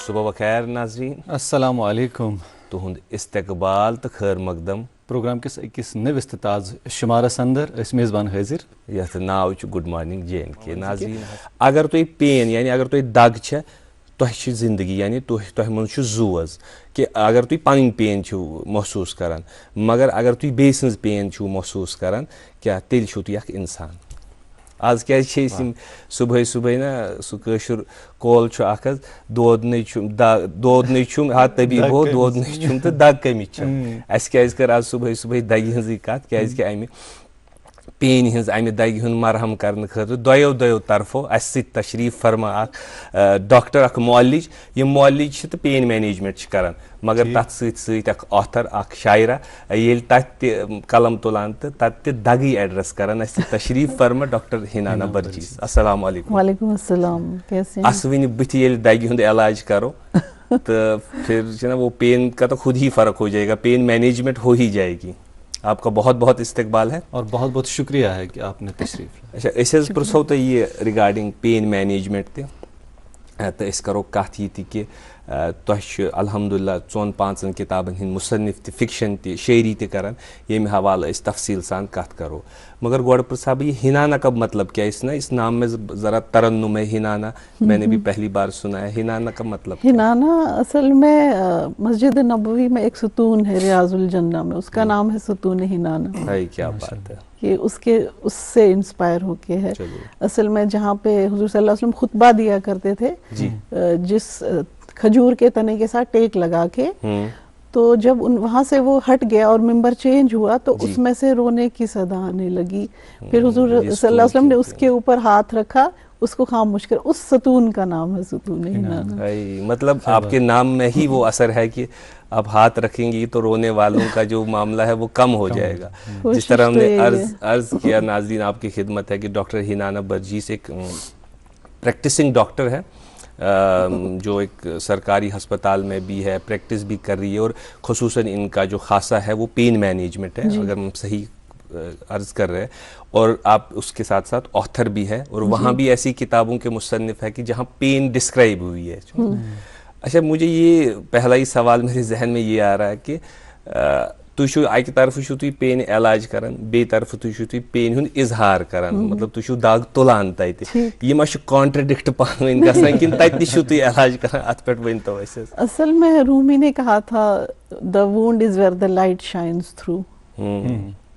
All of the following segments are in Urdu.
صبح بخیر ناظرین، السلام علیکم. تہد استقبال تو خیر مقدم. پروگرام کس أکس نوِس تہٕ تازٕ شمارس اندر أسۍ میزبان حٲضِر یتھ ناو چھُ گُڈ مارننگ JNK. ناظرین، اگر تُہۍ پین یعنی اگر تُہۍ دگ چھِ تۄہہِ چھِ زندگی یعنی تۄہہِ منٛز چھُ زوز کہ اگر تُہۍ پنٕنۍ پین چھِو محسوٗس کران، مگر اگر تُہۍ بیٚیہِ سٕنٛز پین چھِو محسوٗس کران کیٛاہ تیٚلہِ چھِو تُہۍ اکھ انسان. آز کیٛازِ چھِ أسۍ یِم صُبحٲے صُبحٲے نا سُہ کٲشُر کول چھُ اکھ حظ، دودنٕے چھُم دودنٕے چھُم ہا طبیٖب ہو دودنٕے چھُم تہٕ دگ کٔمِچ چھم. اَسہِ کیٛازِ کٔر آز صُبحٲے صُبحٲے دگہِ ہٕنٛزٕے کتھ، کیٛازِکہِ امہِ پینہِ ہٕنٛز امہِ دگہِ ہُنٛد مرہم کرنہٕ خٲطرٕ دۄیو طرفو اسہِ سۭتۍ تشریٖف فرما اکھ ڈاکٹر اکھ معالج. یِم معالج چھِ تہٕ پین مینیجمنٹ چھِ کران، مگر تتھ سۭتۍ سۭتۍ اکھ آتھر اکھ شاعرہ ییٚلہِ تتھ تہِ قلم تُلان تہٕ تتھ تہِ دگٕے ایڈرس کران اسہِ سۭتۍ تشریٖف فرما ڈاکٹر ہِنانا برجیز. السلام علیکم. وعلیکم السلام. اس وٕنہِ بٕتھِ ییٚلہِ دگہِ ہُنٛد علاج کرو تو پھر جو نا وہ پین کا تو خود ہی فرق ہو جائے گا، پین مینجمنٹ ہو ہی جائے گی. آپ کا بہت بہت استقبال ہے اور بہت بہت شکریہ ہے کہ آپ نے تشریف. اچھا أسۍ حظ پرژھو تۄہہِ یہِ رِگاڈِنگ پین مینیجمنٹ تہِ تہٕ أسۍ کرو کتھ یہِ تہِ کہِ تۄہہِ چھُ الحمدُاللہ 4-5 کِتابن ہٕنٛدۍ مُصنِف تہِ، فِکشن تہِ، شٲعری تہِ کران، ییٚمہِ حوالہٕ أسۍ تفصیٖل سان کتھ کرو. مگر گۄڈٕ پرژھا بہٕ یہِ ہِنانا کا مطلب کیا ہے؟ اس نام میں ذرا ترنم ہے ہِنانا، میں نے بھی پہلی بار سنا ہے. ہِنانا کا مطلب ہِنانا اصل میں مسجد نبوی میں ایک ستون ہے ریاض الجنہ میں، اس کا نام ہے ستون ہِنانا. ہے کیا بات ہے، یہ اس سے انسپائر ہو کے ہے. اصل میں جہاں پہ حضور صلی اللہ علیہ وسلم خطبہ دیا کرتے تھے، جس کھجور کے تنے کے ساتھ ٹیک لگا کے، تو جب وہاں سے وہ ہٹ گیا اور ممبر چینج ہوا تو اس میں سے رونے کی صدا آنے لگی. پھر حضور صلی اللہ علیہ وسلم نے اس کے اوپر ہاتھ رکھا، اس کو خاموش کر، اس ستون کا نام ہے ستون ہِنانا. مطلب آپ کے نام میں ہی وہ اثر ہے کہ آپ ہاتھ رکھیں گی تو رونے والوں کا جو معاملہ ہے وہ کم ہو جائے گا. جس طرح ہم نے عرض کیا ناظرین آپ کی خدمت ہے کہ ڈاکٹر ہِنانا برجیز ایک پریکٹسنگ ڈاکٹر ہے جو ایک سرکاری ہسپتال میں بھی ہے، پریکٹس بھی کر رہی ہے، اور خصوصاً ان کا جو خاصہ ہے وہ پین مینیجمنٹ ہے اگر ہم صحیح عرض کر رہے ہیں. اور آپ اس کے ساتھ ساتھ آتھر بھی ہے، اور وہاں بھی ایسی کتابوں کے مصنف ہے کہ جہاں پین ڈسکرائب ہوئی ہے. اچھا مجھے یہ پہلا ہی سوال میرے ذہن میں یہ آ رہا ہے کہ تُہۍ چھُو اکہِ طرفہٕ چھُو تُہۍ پینہِ علاج کران، بیٚیہِ طرفہٕ تُہۍ چھُو تُہۍ پینہِ ہُنٛد اظہار کران، مطلب تُہۍ چھُو دگ تُلان تتہِ. یہِ ما چھُ کانٹرڈکٹ پانہٕ ؤنۍ گژھان کِنہٕ تتہِ تہِ چھُو تُہۍ علاج کران؟ اتھ پٮ۪ٹھ ؤنۍتو اَسہِ حظ. اصل میں رومی نے کہا تھا the wound is where the light shines through.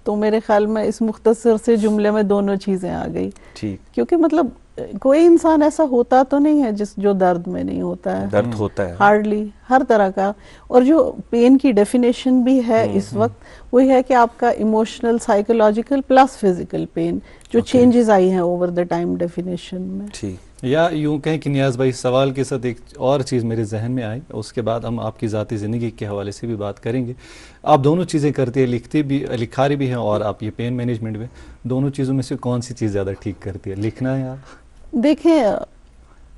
تو میرے خیال میں اس مختصر سے جملے میں دونوں چیزیں آ گئی. کیونکہ مطلب کوئی انسان ایسا ہوتا تو نہیں ہے جو درد میں نہیں ہوتا ہے. درد ہوتا ہے ہارڈلی ہر طرح کا. اور جو پین کی ڈیفینیشن بھی ہے اس وقت وہی ہے کہ آپ کا emotional, psychological plus physical pain, جو چینجز آئی ہیں اوور دا ٹائم ڈیفینیشن میں. یا یوں کہیں کہ نیاز بھائی سوال کے ساتھ ایک اور چیز میرے ذہن میں آئی، اس کے بعد ہم آپ کی ذاتی زندگی کے حوالے سے بھی بات کریں گے. آپ دونوں چیزیں کرتے ہیں، لکھاری بھی ہیں اور آپ یہ پین مینجمنٹ میں، دونوں چیزوں میں سے کون سی چیز زیادہ ٹھیک کرتی ہے، لکھنا یا؟ دیکھیں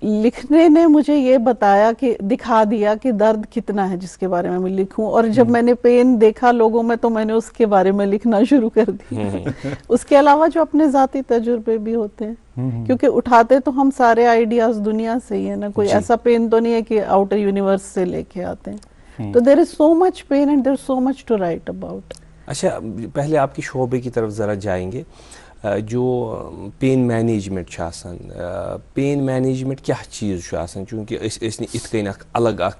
لکھنے نے مجھے یہ بتایا کہ دکھا دیا کہ درد کتنا ہے جس کے بارے میں لکھوں، اور جب میں نے پین دیکھا لوگوں میں تو میں نے اس کے بارے میں لکھنا شروع کر دیا. اس کے علاوہ جو اپنے ذاتی تجربے بھی ہوتے ہیں، کیونکہ اٹھاتے تو ہم سارے آئیڈیاز دنیا سے ہی ہے نا، کوئی ایسا پین تو نہیں ہے کہ آؤٹر یونیورس سے لے کے آتے ہیں. تو there is so much pain and there is so much to write about. اچھا پہلے آپ کی شعبے کی طرف ذرا جائیں گے. جو پین مینیجمنٹ چھُ آسان، پین مینیجمنٹ کیا چیز چھُ آسان؟ چوٗنٛکہِ أسۍ ٲسۍ نہٕ یِتھ کٔنۍ اکھ الگ اکھ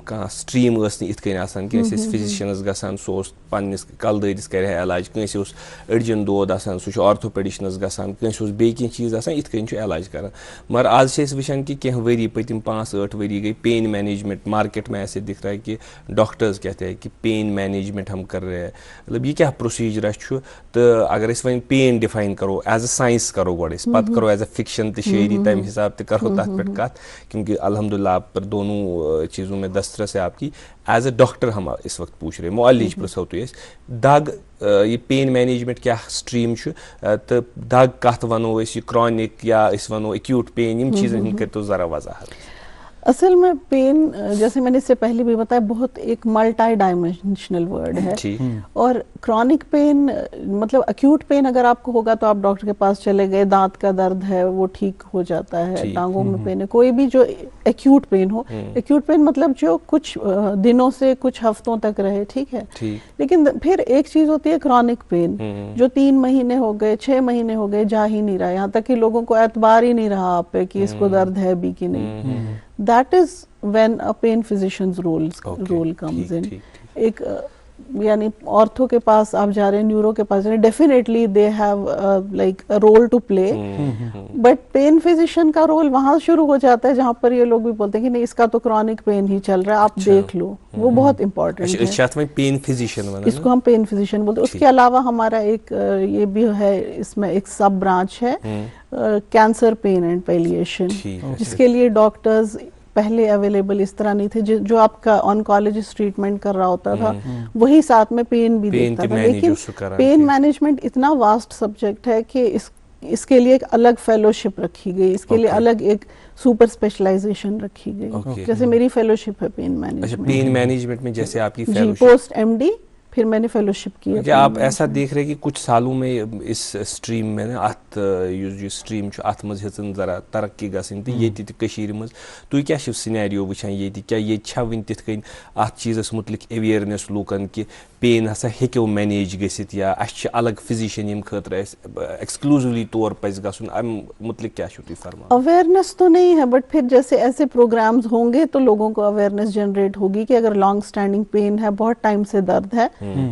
کانٛہہ سٹریٖم ٲس نہٕ یِتھ کٔنۍ آسان کینٛہہ. أسۍ ٲسۍ فِزِشَنَس گژھان، سُہ اوس پنٛنِس کلہٕ دٲدِس کرِ ہا علاج، کٲنٛسہِ اوس أڈجَن دود آسان سُہ چھُ آرتھوپیڈِشنَس گژھان، کٲنٛسہِ اوس بیٚیہِ کینٛہہ چیٖز آسان یِتھ کٔنۍ چھُ علاج کران. مگر آز چھِ أسۍ وٕچھان کہ کینٛہہ ؤری پٔتِم 5-8 ؤری گٔے پین مینیجمنٹ مارکیٹ میں ایسے دکھ رہا ہے کہ ڈاکٹرز کہتے ہیں کہ پین مینیجمنٹ ہم کر رہے ہیں. مطلب یہ کیا پروسیجرہ چھُ؟ تہٕ اگر أسۍ وۄنۍ پین ڈِفاین کرو ایز اے سائنس کرو گۄڈٕ أسۍ، پتہٕ کرو ایز اے فکشن تہٕ شٲعری، تمہِ حساب تہِ کرو تتھ پٮ۪ٹھ کتھ، کیونکہ الحمد للہ آپ پر دونوں چیزوں میں دسترس ہے آپ کی. ایز اے ڈاکٹر ہم اس وقت پوچھ رہے معالج پرژھو تُہۍ أسۍ دگ یہ پین مینیجمنٹ کیا سٹریٖم چھُ تہٕ دگ کتھ ونو أسۍ، یہ کرانِک یا أسۍ ونو ایکیوٗٹ پین، یِم چیٖزن ہٕنٛدۍ کٔرۍتو ذرا وضاحت. اصل میں پین جیسے میں نے اس سے پہلے بھی بتایا بہت ایک ملٹی ڈائمینشنل ورڈ ہے, اور کرونک پین مطلب ایکیوٹ پین اگر آپ کو ہوگا تو آپ ڈاکٹر کے پاس چلے گئے, دانت کا درد ہے وہ ٹھیک ہو جاتا ہے, ٹانگوں میں پین ہے, کوئی بھی جو ایکیوٹ پین ہو, ایکیوٹ پین مطلب جو کچھ دنوں سے کچھ ہفتوں تک رہے, ٹھیک ہے. لیکن پھر ایک چیز ہوتی ہے کرونک پین جو 3 مہینے ہو گئے, 6 مہینے ہو گئے, جا ہی نہیں رہا, یہاں تک کہ لوگوں کو اعتبار ہی نہیں رہا آپ پہ کہ اس کو درد ہے بھی کہ نہیں. That is when a pain physician's role comes in. ایک یعنی آرتھو کے پاس آپ جا رہے ہیں, نیورو کے پاس جا رہے ہیں, definitely they have like a role to play. But pain physician کا رول وہاں شروع ہو جاتا ہے جہاں پر یہ لوگ بھی بولتے ہیں کہ نہیں اس کا تو کرونک پین ہی چل رہا ہے, آپ دیکھ لو, وہ بہت امپورٹنٹ ہے. پین فزیشین اس کو ہم پین فزیشین بولتے ہیں. اس کے علاوہ ہمارا ایک یہ بھی ہے, اس میں ایک سب برانچ ہے کینسر پین اینڈ پیلیشن, جس کے لیے ڈاکٹرز پہلے اویلیبل اس طرح نہیں تھے. جو آپ کا آنکالوجسٹ ٹریٹمنٹ کر رہا ہوتا تھا وہی ساتھ میں پین بھی دیکھتا تھا. لیکن پین مینجمنٹ اتنا واسٹ سبجیکٹ ہے کہ اس کے لیے ایک الگ فیلوشپ رکھی گئی, اس کے لیے الگ ایک سپر اسپیشلائزیشن رکھی گئی. جیسے میری فیلوشپ ہے پین مینجمنٹ میں, جیسے آپ کی پوسٹ ایم ڈی, پھر میں نے فیلوشپ کیا. کیا آپ ایسا دیکھ رہے کہ کچھ سالوں میں اس سٹریم میں نا ات سٹریم ات مز ہن ذرا ترقی گژھن تو یہ تشیر مز تھی کیا سینیریو وچان یہ کیا یہ ون تت کن ات چیزس متعلق اویئرنیس لوکن کہ پین ہسا ہیکو مینیج گژھت یا اس الگ فزیشین یم خاطر ایکسکلوزولی طور پز گژھن, ام متعلق کیا تھی فرمان؟ اویئرنیس تو نہیں ہے, بٹ پھر جیسے ایسے پروگرامز ہوں گے تو لوگوں کو اویئرنیس جنریٹ ہوگی کہ اگر لانگ اسٹینڈنگ پین ہے, بہت ٹائم سے درد ہے,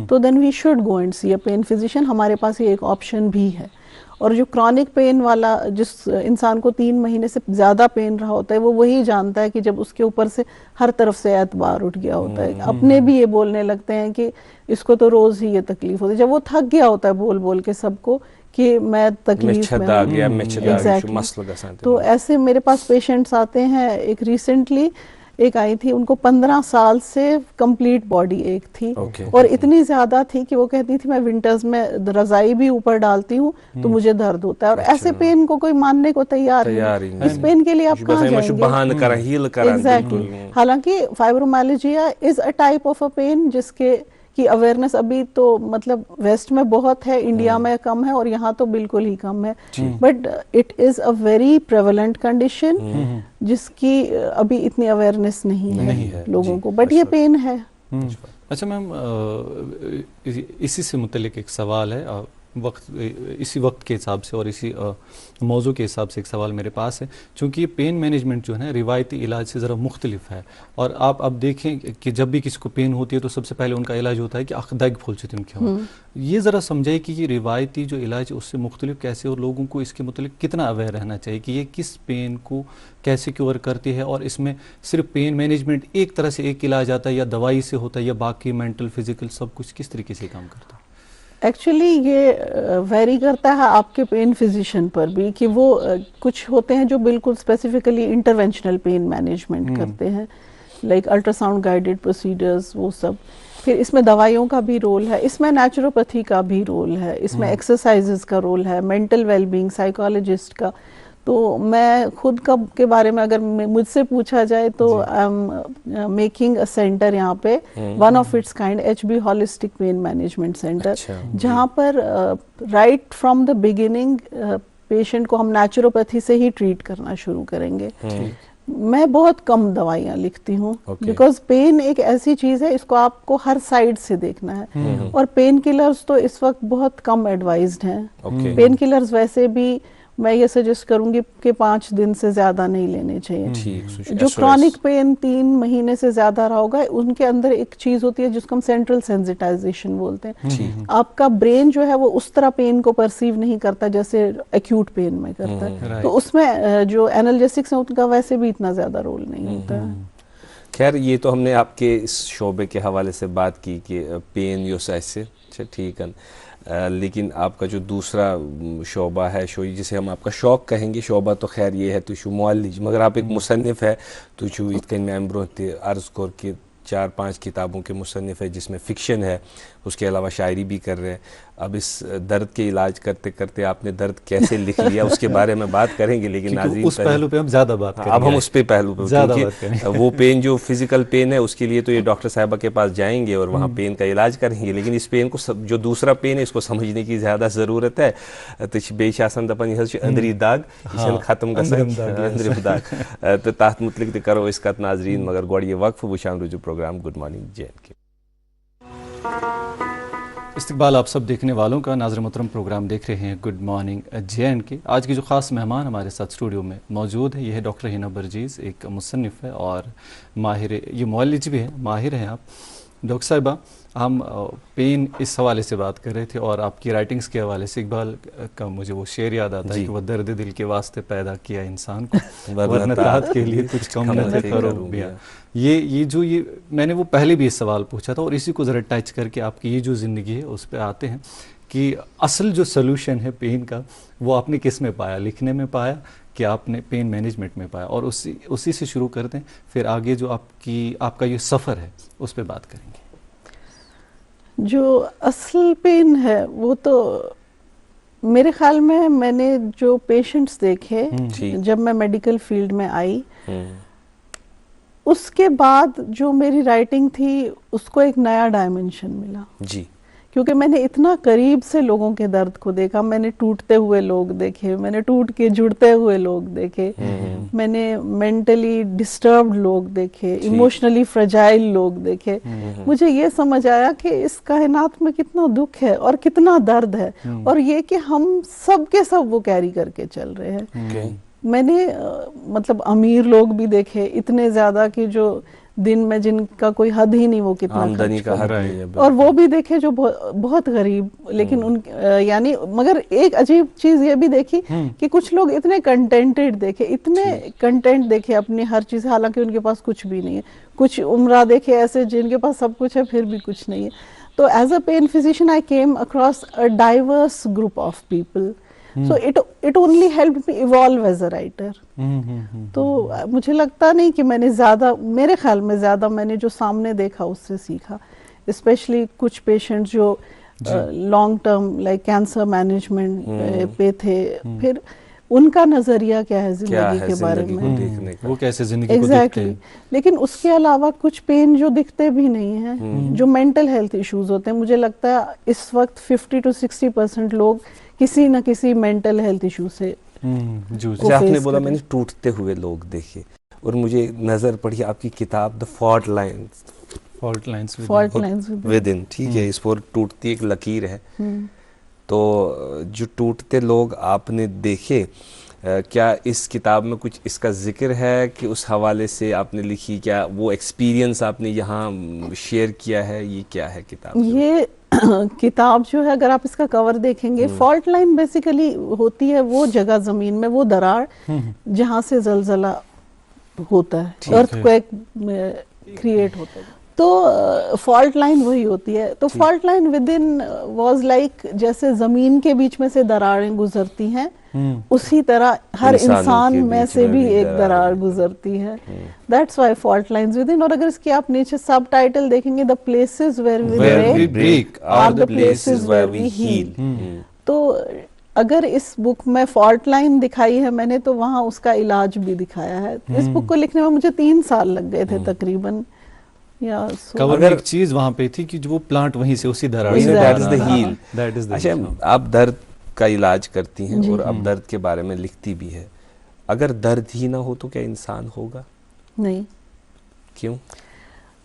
تو then we should go and see a pain physician. ہمارے پاس یہ ایک آپشن بھی ہے. اور جو کرونک پین والا جس انسان کو 3 مہینے سے زیادہ پین رہا ہوتا ہے, وہ وہی جانتا ہے کہ جب اس کے اوپر سے ہر طرف سے اعتبار اٹھ گیا ہوتا ہے, اپنے بھی یہ بولنے لگتے ہیں کہ اس کو تو روز ہی یہ تکلیف ہوتی ہے, جب وہ تھک گیا ہوتا ہے بول بول کے سب کو کہ میں تکلیف میں. تو ایسے میرے پاس پیشنٹس آتے ہیں. ایک ریسنٹلی ایک آئی تھی, ان کو 15 سال سے کمپلیٹ باڈی ایک تھی, اور اتنی زیادہ تھی کہ وہ کہتی تھی میں ونٹرز میں رضائی بھی اوپر ڈالتی ہوں تو مجھے درد ہوتا ہے. اور ایسے پین کو کوئی ماننے کو تیار نہیں. اس پین کے لیے آپ کہاں جائیں گے؟ ایگزیکٹلی. حالانکہ fibromyalgia is a type of a pain جس کے کی اویئرنیس ابھی تو مطلب ویسٹ میں بہت ہے, انڈیا میں کم ہے, اور یہاں تو بالکل ہی کم ہے. But it is a very prevalent condition جس کی ابھی اتنی اویئرنیس نہیں ہے لوگوں کو, بٹ یہ پین ہے. اچھا میم, اسی سے متعلق ایک سوال ہے, اسی وقت کے حساب سے اور اسی موضوع کے حساب سے ایک سوال میرے پاس ہے. چونکہ یہ پین مینجمنٹ جو ہے نا روایتی علاج سے ذرا مختلف ہے, اور آپ اب دیکھیں کہ جب بھی کسی کو پین ہوتی ہے تو سب سے پہلے ان کا علاج ہوتا ہے کہ دگ پھول سے تم کیا. یہ ذرا سمجھائے کہ یہ روایتی جو علاج ہے اس سے مختلف کیسے, اور لوگوں کو اس کے متعلق کتنا اویئر رہنا چاہیے کہ یہ کس پین کو کیسے کیور کرتی ہے, اور اس میں صرف پین مینجمنٹ ایک طرح سے ایک علاج آتا ہے یا دوائی سے ہوتا ہے, یا باقی مینٹل فزیکل سب کچھ کس طریقے سے کام کرتا ہے؟ ایکچولی یہ ویری کرتا ہے آپ کے پین فزیشین پر بھی, کہ وہ کچھ ہوتے ہیں جو بالکل اسپیسیفکلی انٹرونشنل پین مینجمنٹ کرتے ہیں, like ultra sound guided procedures, وہ سب. پھر اس میں دوائیوں کا بھی رول ہے, اس میں نیچروپیتھی کا بھی رول ہے, اس میں ایکسرسائزز کا رول ہے, مینٹل ویل بینگ, سائیکالوجسٹ کا. تو میں خود کے بارے میں اگر مجھ سے پوچھا جائے تو I am making a centre یہاں پہ, one of its kind, HB holistic pain management centre, جہاں پر right from the beginning patient کو ہم نیچروپیتھی سے ہی ٹریٹ کرنا شروع کریں گے. میں بہت کم دوائیاں لکھتی ہوں, بیکاز پین ایک ایسی چیز ہے, اس کو آپ کو ہر سائڈ سے دیکھنا ہے, اور پین کلرز تو اس وقت بہت کم ایڈوائزڈ ہیں. پین کلرز ویسے بھی میں یہ سجیسٹ کروں گی کہ 5 دن سے زیادہ نہیں لینے چاہیے. جو کرونک پین 3 مہینے سے زیادہ رہا ہوگا, ان کے اندر ایک چیز ہوتی ہے جس کو ہم سینٹرل سینسٹائزیشن بولتے ہیں. آپ کا برین جو ہے وہ اس طرح پین کو پرسیو نہیں کرتا جیسے ایکیوٹ پین میں کرتا ہے, تو اس میں جو اینالجیسکس ہیں ان کا ویسے بھی اتنا زیادہ رول نہیں ہوتا ہے. خیر, یہ تو ہم نے آپ کے اس شعبے کے حوالے سے بات کی کہ پین یوس ایسے ٹھیک ہے, لیکن آپ کا جو دوسرا شعبہ ہے جسے ہم آپ کا شوق کہیں گے, شعبہ تو خیر یہ ہے تو معالج, مگر آپ ایک مصنف ہے, تو ات کن میں برو تہ عرض کور کہ 4-5 کتابوں کے مصنف ہے جس میں فکشن ہے, اس کے علاوہ شاعری بھی کر رہے ہیں. اب اس درد کے علاج کرتے کرتے آپ نے درد کیسے لکھ لیا اس کے بارے میں بات کریں گے، لیکن ناظرین اس پہلو پہ ہم زیادہ بات کریں گے. اب ہم اس پہ پہلو پہ، زیادہ بات کیونکہ کریں وہ پین جو فزیکل پین ہے اس کے لیے تو یہ ڈاکٹر صاحبہ کے پاس جائیں گے اور وہاں پین کا علاج کریں گے، لیکن اس پین کو جو دوسرا پین ہے اس کو سمجھنے کی زیادہ ضرورت ہے. تو بیش آسان دپان یہ اندری داغ یہ ختم گژھان اندرم داغ، تو تات متعلق تہ کرو اس کت ناظرین، مگر گوڑ یہ وقف وچھان روزو پروگرام گڈ مارننگ JNK. استقبال آپ سب دیکھنے والوں کا. ناظر محترم پروگرام دیکھ رہے ہیں گڈ مارننگ JNK. آج کی جو خاص مہمان ہمارے ساتھ اسٹوڈیو میں موجود ہے یہ ہے ڈاکٹر ہینا برجیز، ایک مصنف ہے اور ماہر، یہ معالج بھی ہے، ماہر ہیں آپ. ڈاکٹر صاحبہ ہم پین اس حوالے سے بات کر رہے تھے اور آپ کی رائٹنگز کے حوالے سے اقبال کا مجھے وہ شعر یاد آتا ہے کہ وہ درد دل کے واسطے پیدا کیا انسان کو ورنہ تاحت کے لیے کچھ کم نہ کرو بیا. یہ جو میں نے وہ پہلے بھی یہ سوال پوچھا تھا اور اسی کو ذرا ٹچ کر کے آپ کی یہ جو زندگی ہے اس پہ آتے ہیں کہ اصل جو سلوشن ہے پین کا وہ آپ نے کس میں پایا؟ لکھنے میں پایا کہ آپ نے پین مینجمنٹ میں پایا؟ اور اسی سے شروع کرتے ہیں، پھر آگے جو آپ کا یہ سفر ہے اس پہ بات کریں گے. جو اصل پین ہے وہ تو میرے خیال میں نے جو پیشنٹس دیکھے جب میں میڈیکل فیلڈ میں آئی، اس کے بعد جو میری رائٹنگ تھی اس کو ایک نیا ڈائمنشن ملا. جی، کیونکہ میں نے اتنا قریب سے لوگوں کے درد کو دیکھا، میں نے ٹوٹتے ہوئے لوگ دیکھے، میں نے ٹوٹ کے جڑتے ہوئے لوگ دیکھے، میں نے مینٹلی ڈسٹربڈ لوگ دیکھے، ایموشنلی فرجائل لوگ دیکھے. مجھے یہ سمجھ آیا کہ اس کائنات میں کتنا دکھ ہے اور کتنا درد ہے، اور یہ کہ ہم سب کے سب وہ کیری کر کے چل رہے ہیں. میں نے مطلب امیر لوگ بھی دیکھے اتنے زیادہ کہ جو دن میں جن کا کوئی حد ہی نہیں وہ کتنا آمدنی کا حد ہے، اور وہ بھی دیکھے جو بہت غریب، لیکن ان یعنی مگر ایک عجیب چیز یہ بھی دیکھی کہ کچھ لوگ اتنے کنٹینٹڈ دیکھے، اتنے کنٹینٹ دیکھے اپنی ہر چیز، حالانکہ ان کے پاس کچھ بھی نہیں ہے. کچھ عمرہ دیکھے ایسے جن کے پاس سب کچھ ہے پھر بھی کچھ نہیں ہے. تو as a pain physician I came across a diverse group of people. So it only helped me evolve as a writer. تو مجھے لگتا نہیں کہ میں نے زیادہ، میرے خیال میں زیادہ میں نے جو سامنے دیکھا اس سے سیکھا. اسپیشلی کچھ پیشنٹ جو long term like cancer management پہ تھے، پھر ان کا نظریہ کیا ہے زندگی کے بارے میں، وہ کیسے زندگی کو دیکھتے ہیں. لیکن اس کے علاوہ کچھ پین جو دکھتے بھی نہیں ہیں، جو مینٹل ہیلتھ ایشوز ہوتے ہیں. مجھے لگتا ہے اس وقت 50 to 60% لوگ کسی نہ کسی مینٹل ہیلتھ ایشو سے آپ نے بولا میں نے ٹوٹتے ہوئے لوگ دیکھے، اور مجھے نظر پڑی آپ کی کتاب the fault lines with in. ٹھیک ہے، اس پر ٹوٹتی ایک لکیر ہے. تو جو ٹوٹتے لوگ آپ نے دیکھے، کیا اس کتاب میں کچھ اس کا ذکر ہے کہ اس حوالے سے آپ نے لکھی؟ کیا وہ ایکسپیرینس آپ نے یہاں شیئر کیا ہے؟ یہ کیا ہے کتاب؟ یہ کتاب جو ہے اگر آپ اس کا کور دیکھیں گے، فالٹ لائن بیسیکلی ہوتی ہے وہ جگہ زمین میں، وہ دراڑ جہاں سے زلزلہ ہوتا ہے، ارتھ کویک کریٹ ہوتا ہے. تو فالٹ لائن وہی ہوتی ہے. تو fault line with in was like جیسے زمین کے بیچ میں سے دراڑیں گزرتی ہیں، اسی طرح ہر انسان میں سے بھی ایک دراڑ گزرتی ہے. That's why fault lines with in. اور اگر اس کی آپ نیچے سب ٹائٹل دیکھیں گے، the places where we break are the places where we heal. تو اگر اس بک میں فالٹ لائن دکھائی ہے میں نے، تو وہاں اس کا علاج بھی دکھایا ہے. اس بک کو لکھنے میں مجھے 3 سال لگ گئے تھے تقریباً. اگر ایک چیز وہاں پہ تھی کہ جو وہ پلانٹ وہیں سے اسی دراڑ سے، دیٹ از دا ہیل. اچھا، آپ درد کا علاج کرتی ہیں اور اب درد کے بارے میں لکھتی بھی ہے. اگر درد ہی نہ ہو تو کیا انسان ہوگا؟ نہیں. کیوں؟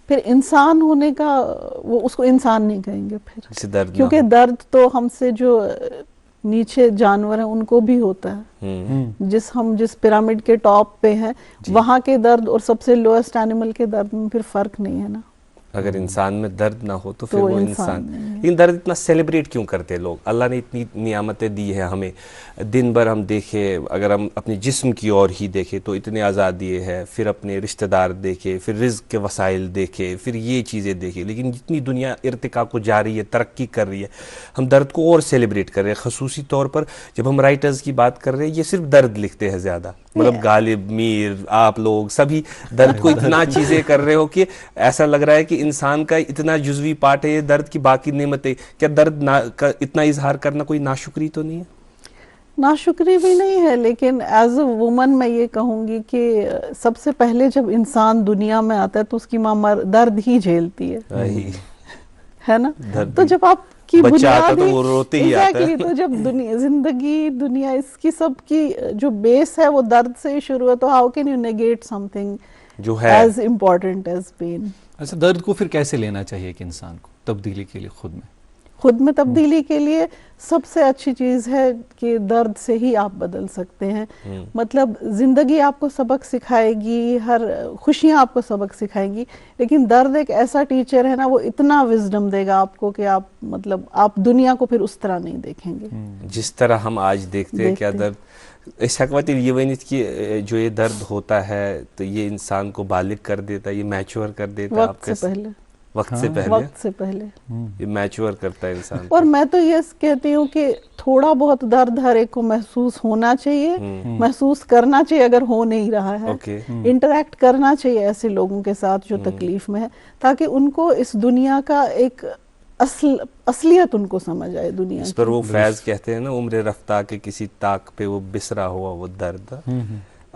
پھر انسان ہونے کا وہ اس کو انسان نہیں کہیں گے پھر، درد کیونکہ درد تو ہم سے جو نیچے جانور ہیں ان کو بھی ہوتا ہے. جس پیرامڈ کے ٹاپ پہ ہیں وہاں کے درد اور سب سے لوئسٹ اینیمل کے درد میں پھر فرق نہیں ہے نا. اگر انسان میں درد نہ ہو تو پھر وہ انسان. لیکن درد اتنا سیلیبریٹ کیوں کرتے لوگ؟ اللہ نے اتنی نعمتیں دی ہیں ہمیں. دن بھر ہم دیکھیں، اگر ہم اپنے جسم کی اور ہی دیکھیں تو اتنے آزادی ہے، پھر اپنے رشتہ دار دیکھیں، پھر رزق کے وسائل دیکھیں، پھر یہ چیزیں دیکھیں. لیکن جتنی دنیا ارتقاء کو جا رہی ہے، ترقی کر رہی ہے، ہم درد کو اور سیلیبریٹ کر رہے ہیں. خصوصی طور پر جب ہم رائٹرز کی بات کر رہے ہیں، یہ صرف درد لکھتے ہیں زیادہ. مطلب غالب، میر، آپ لوگ سبھی درد کو اتنا چیزیں کر رہے ہو کہ ایسا لگ رہا ہے کہ انسان کا اتنا جزوی پارٹ ہے یہ درد کی باقی نعمتیں. کیا درد کا اتنا اظہار کرنا کوئی ناشکری تو نہیں ہے؟ ناشکری بھی نہیں ہے، لیکن ایز اے وومن میں یہ کہوں گی کہ سب سے پہلے جب انسان دنیا میں آتا ہے تو اس کی ماں درد ہی جھیلتی ہے نا. تو جب آپ کی بنیاد ایگزیکٹلی، تو جب زندگی دنیا اس کی سب کی جو بیس ہے وہ درد سے ہی شروع ہے، تو how can you negate some thing جو ہے ایز امپورٹنٹ ایز پین. اچھا، درد کو پھر کیسے لینا چاہیے ایک انسان کو تبدیلی کے لیے؟ خود میں تبدیلی کے لیے سب سے اچھی چیز ہے کہ درد سے ہی آپ بدل سکتے ہیں. مطلب زندگی آپ کو سبق سکھائے گی، ہر خوشیاں آپ کو سبق سکھائیں گی، لیکن درد ایک ایسا ٹیچر ہے نا، وہ اتنا وزڈم دے گا آپ کو کہ آپ دنیا کو پھر اس طرح نہیں دیکھیں گے جس طرح ہم آج دیکھتے ہیں. کیا درد اس حکمت یہ ونت کہ جو یہ درد ہوتا ہے تو یہ انسان کو بالغ کر دیتا ہے، یہ میچور کر دیتا ہے وقت سے پہلے یہ میچور کرتا ہے انسان. اور میں تو یہ کہتی ہوں کہ تھوڑا بہت درد ہر ایک کو محسوس ہونا چاہیے، محسوس کرنا چاہیے اگر ہو نہیں رہا ہے، انٹریکٹ کرنا چاہیے ایسے لوگوں کے ساتھ جو تکلیف میں ہے، تاکہ ان کو اس دنیا کا ایک اصلیت ان کو سمجھ آئے دنیا. اس پر وہ فیض کہتے ہیں نا، عمر رفتہ کے کسی طاق پہ وہ بسرا ہوا وہ درد.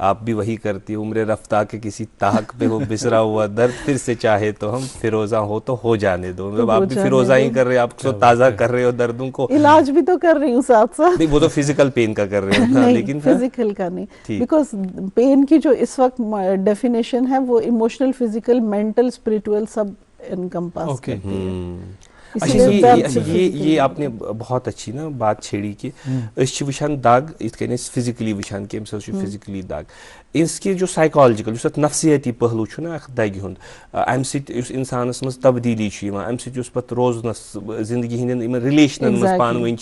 آپ بھی وہی کرتی ہے، عمر رفتہ کے کسی طاق پہ وہ بسرا ہوا درد، پھر سے چاہے تو ہم فیروزہ ہو جانے دو. مطلب آپ بھی فیروزہ ہی کر رہے، آپ کو تازہ کر رہے ہو دردوں کو. علاج بھی تو کر رہی ہوں ساتھ ساتھ. نہیں، وہ تو فزیکل پین کا کر رہے ہو، لیکن فزیکل کا نہیں، بیکاز پین کی جو اس وقت ڈیفینیشن ہے وہ ایموشنل، فزیکل، مینٹل، اسپرچوئل سب انکمپاس کرتی ہے. یہ آپ نے بہت اچھی نا بات چھیڑی کہ اس وچھان دگ ات کن فزیکلی وچھان کہ امس فزیکلی دگ، اس کی جو سائیکالجیکل اس نفسیاتی پہلو نا اخ دگہ ہند، ام اس انسانس مز تبدیلی ام اس پتہ روزنس زندگی ہند رلیشنن مز پان ون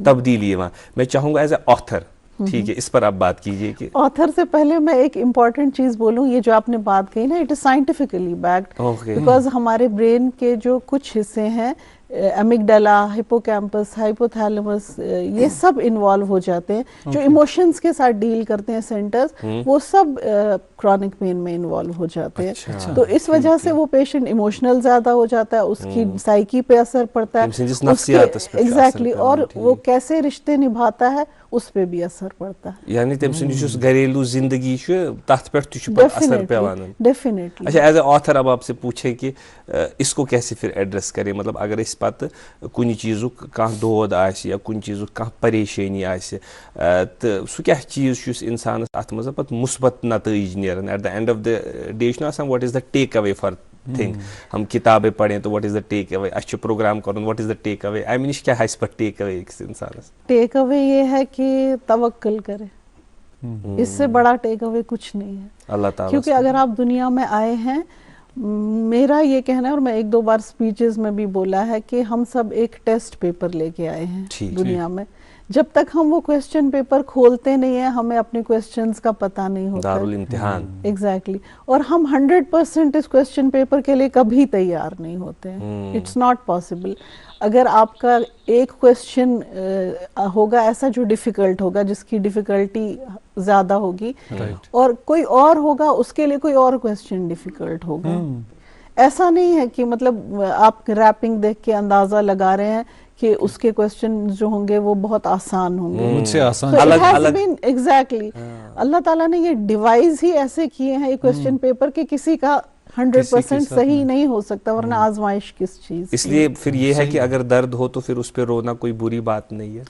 تبدیلی. میں چاہوں گا ایز اے آتھر، ٹھیک ہے، اس پر آپ بات کیجئے. کہ آتھر سے پہلے میں ایک امپورٹنٹ چیز بولوں، یہ جو آپ نے بات کہی نا، it is scientifically backed, because ہمارے برین کے جو کچھ حصے ہیں، امیگڈلا، ہپوکیمپس، ہائپوتھیلمس، یہ سب انوالو ہو جاتے ہیں. جو ایموشنز کے ساتھ ڈیل کرتے ہیں سینٹرز، وہ سب کرونک پین میں انوالو ہو جاتے ہیں. تو اس وجہ سے وہ پیشنٹ ایموشنل زیادہ ہو جاتا ہے، اس کی سائیکی پہ اثر پڑتا ہے، ایگزیکٹلی، اور وہ کیسے رشتے نبھاتا ہے اس پہ بھی اثر پڑتا ہے. یعنی تم سندس گھریلو زندگی تتھ پہ اثر پیوان. ڈیفینیٹلی. اچھا، ایز اے آتھر اب آپ سے پوچھے کہ اس کو کیسے پھر ایڈریس کریں؟ مطلب اگر اس پتہ کن چیزک کھانا دود آسہِ یا کن چیزک کھانا پریشانی آسہِ تو سہ کیا چیز اس انسانس ات مز پتہ مثبت نتائج نیران at the end of the day آسان what is the take away for thing. ہم کتابیں پڑھیں تو واٹ از دا ٹیک اوے، اچھا پروگرام کرن واٹ از دا ٹیک اوے، امہ نش کیا اس پر ٹیک اوے ایک انسانس؟ ٹیک اوے یہ ہے کہ توکل کرے، اس سے بڑا ٹیک اوے کچھ نہیں ہے اللہ تعالیٰ. کیونکہ اگر آپ دنیا میں آئے ہیں، میرا یہ کہنا ہے، اور میں ایک دو بار سپیچز میں بھی بولا ہے کہ ہم سب ایک ٹیسٹ پیپر لے کے آئے ہیں دنیا میں. جب تک ہم وہ کویسچن پیپر کھولتے نہیں ہیں، ہمیں اپنے کویسچنز کا پتہ نہیں ہوتا. دارالامتحان. ایگزیکٹلی. اور ہم 100% اس کویسچن پیپر کے لیے کبھی تیار نہیں ہوتے ہیں. It's not possible. اگر آپ کا ایک کویسچن ہوگا ایسا جو ڈیفیکلٹ ہوگا، جس کی ڈیفیکلٹی زیادہ ہوگی، اور کوئی اور ہوگا اس کے لیے کوئی اور کویسچن ڈیفیکلٹ ہوگا. ایسا نہیں ہے کہ مطلب آپ ریپنگ دیکھ کے اندازہ لگا رہے ہیں کہ اس کے کویسچن جو ہوں گے وہ بہت آسان ہوں گے، مجھ سے آسان. ایگزیکٹلی. اللہ تعالیٰ نے یہ ڈیوائز ہی ایسے کیے ہیں یہ کویسچن پیپر کہ کسی کا 100% صحیح نہیں ہو سکتا، ورنہ آزمائش کس چیز. اس لیے پھر یہ ہے کہ اگر درد ہو تو پھر اس پہ رونا کوئی بری بات نہیں ہے.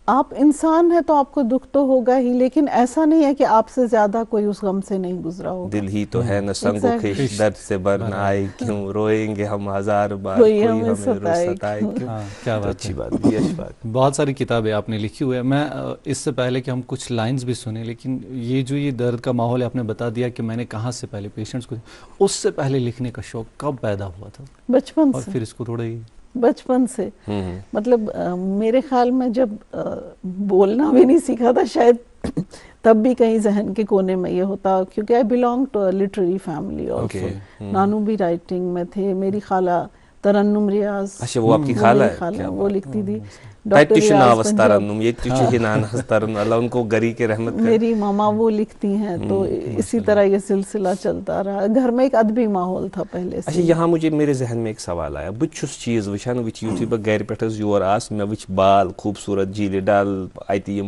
آپ انسان ہیں تو آپ کو دکھ تو ہوگا ہی، لیکن ایسا نہیں ہے کہ آپ سے زیادہ کوئی اس غم سے نہیں گزرا ہوگا. دل ہی تو ہے نہ سنگ و خیش، درد سے بر نہ آئے کیوں، روئیں گے ہم ہزار بار، کوئی ہمیں ستائے کیوں. کیا اچھی بات. بہت ساری کتابیں آپ نے لکھی ہوئی ہے. میں اس سے پہلے کہ ہم کچھ لائنز بھی سنیں، لیکن یہ جو یہ درد کا ماحول آپ نے بتا دیا کہ میں نے کہاں سے پہلے پیشنٹس کو، اس سے پہلے لکھنے کا شوق کب پیدا ہوا تھا؟ بچپن اور سے. پھر اس کو تھوڑا ہی بچپن سے، مطلب میرے خیال میں جب بولنا بھی نہیں سیکھا تھا شاید تب بھی کہیں ذہن کے کونے میں یہ ہوتا، کیونکہ I belong to a literary family also. نانو بھی رائٹنگ میں تھے، میری خالہ ترنم ریاض، اچھا وہ آپ کی خالہ ہے؟ وہ لکھتی تھی. ترنم یہ ہنان ترن اللہ ان کو گری کے رحمت کرے. میری ماما وہ لکھتی ہیں, تو اسی طرح یہ سلسلہ چلتا رہا. گھر میں ایک ادبی ماحول تھا پہلے سے. اچھا یہاں مجھے میرے ذہن میں ایک سوال آیا, بہت چھس چیز وچھان یتھے بہ گھر پہ یور آس مے وچھ بال خوبصورت جھیل ڈل اتہ یم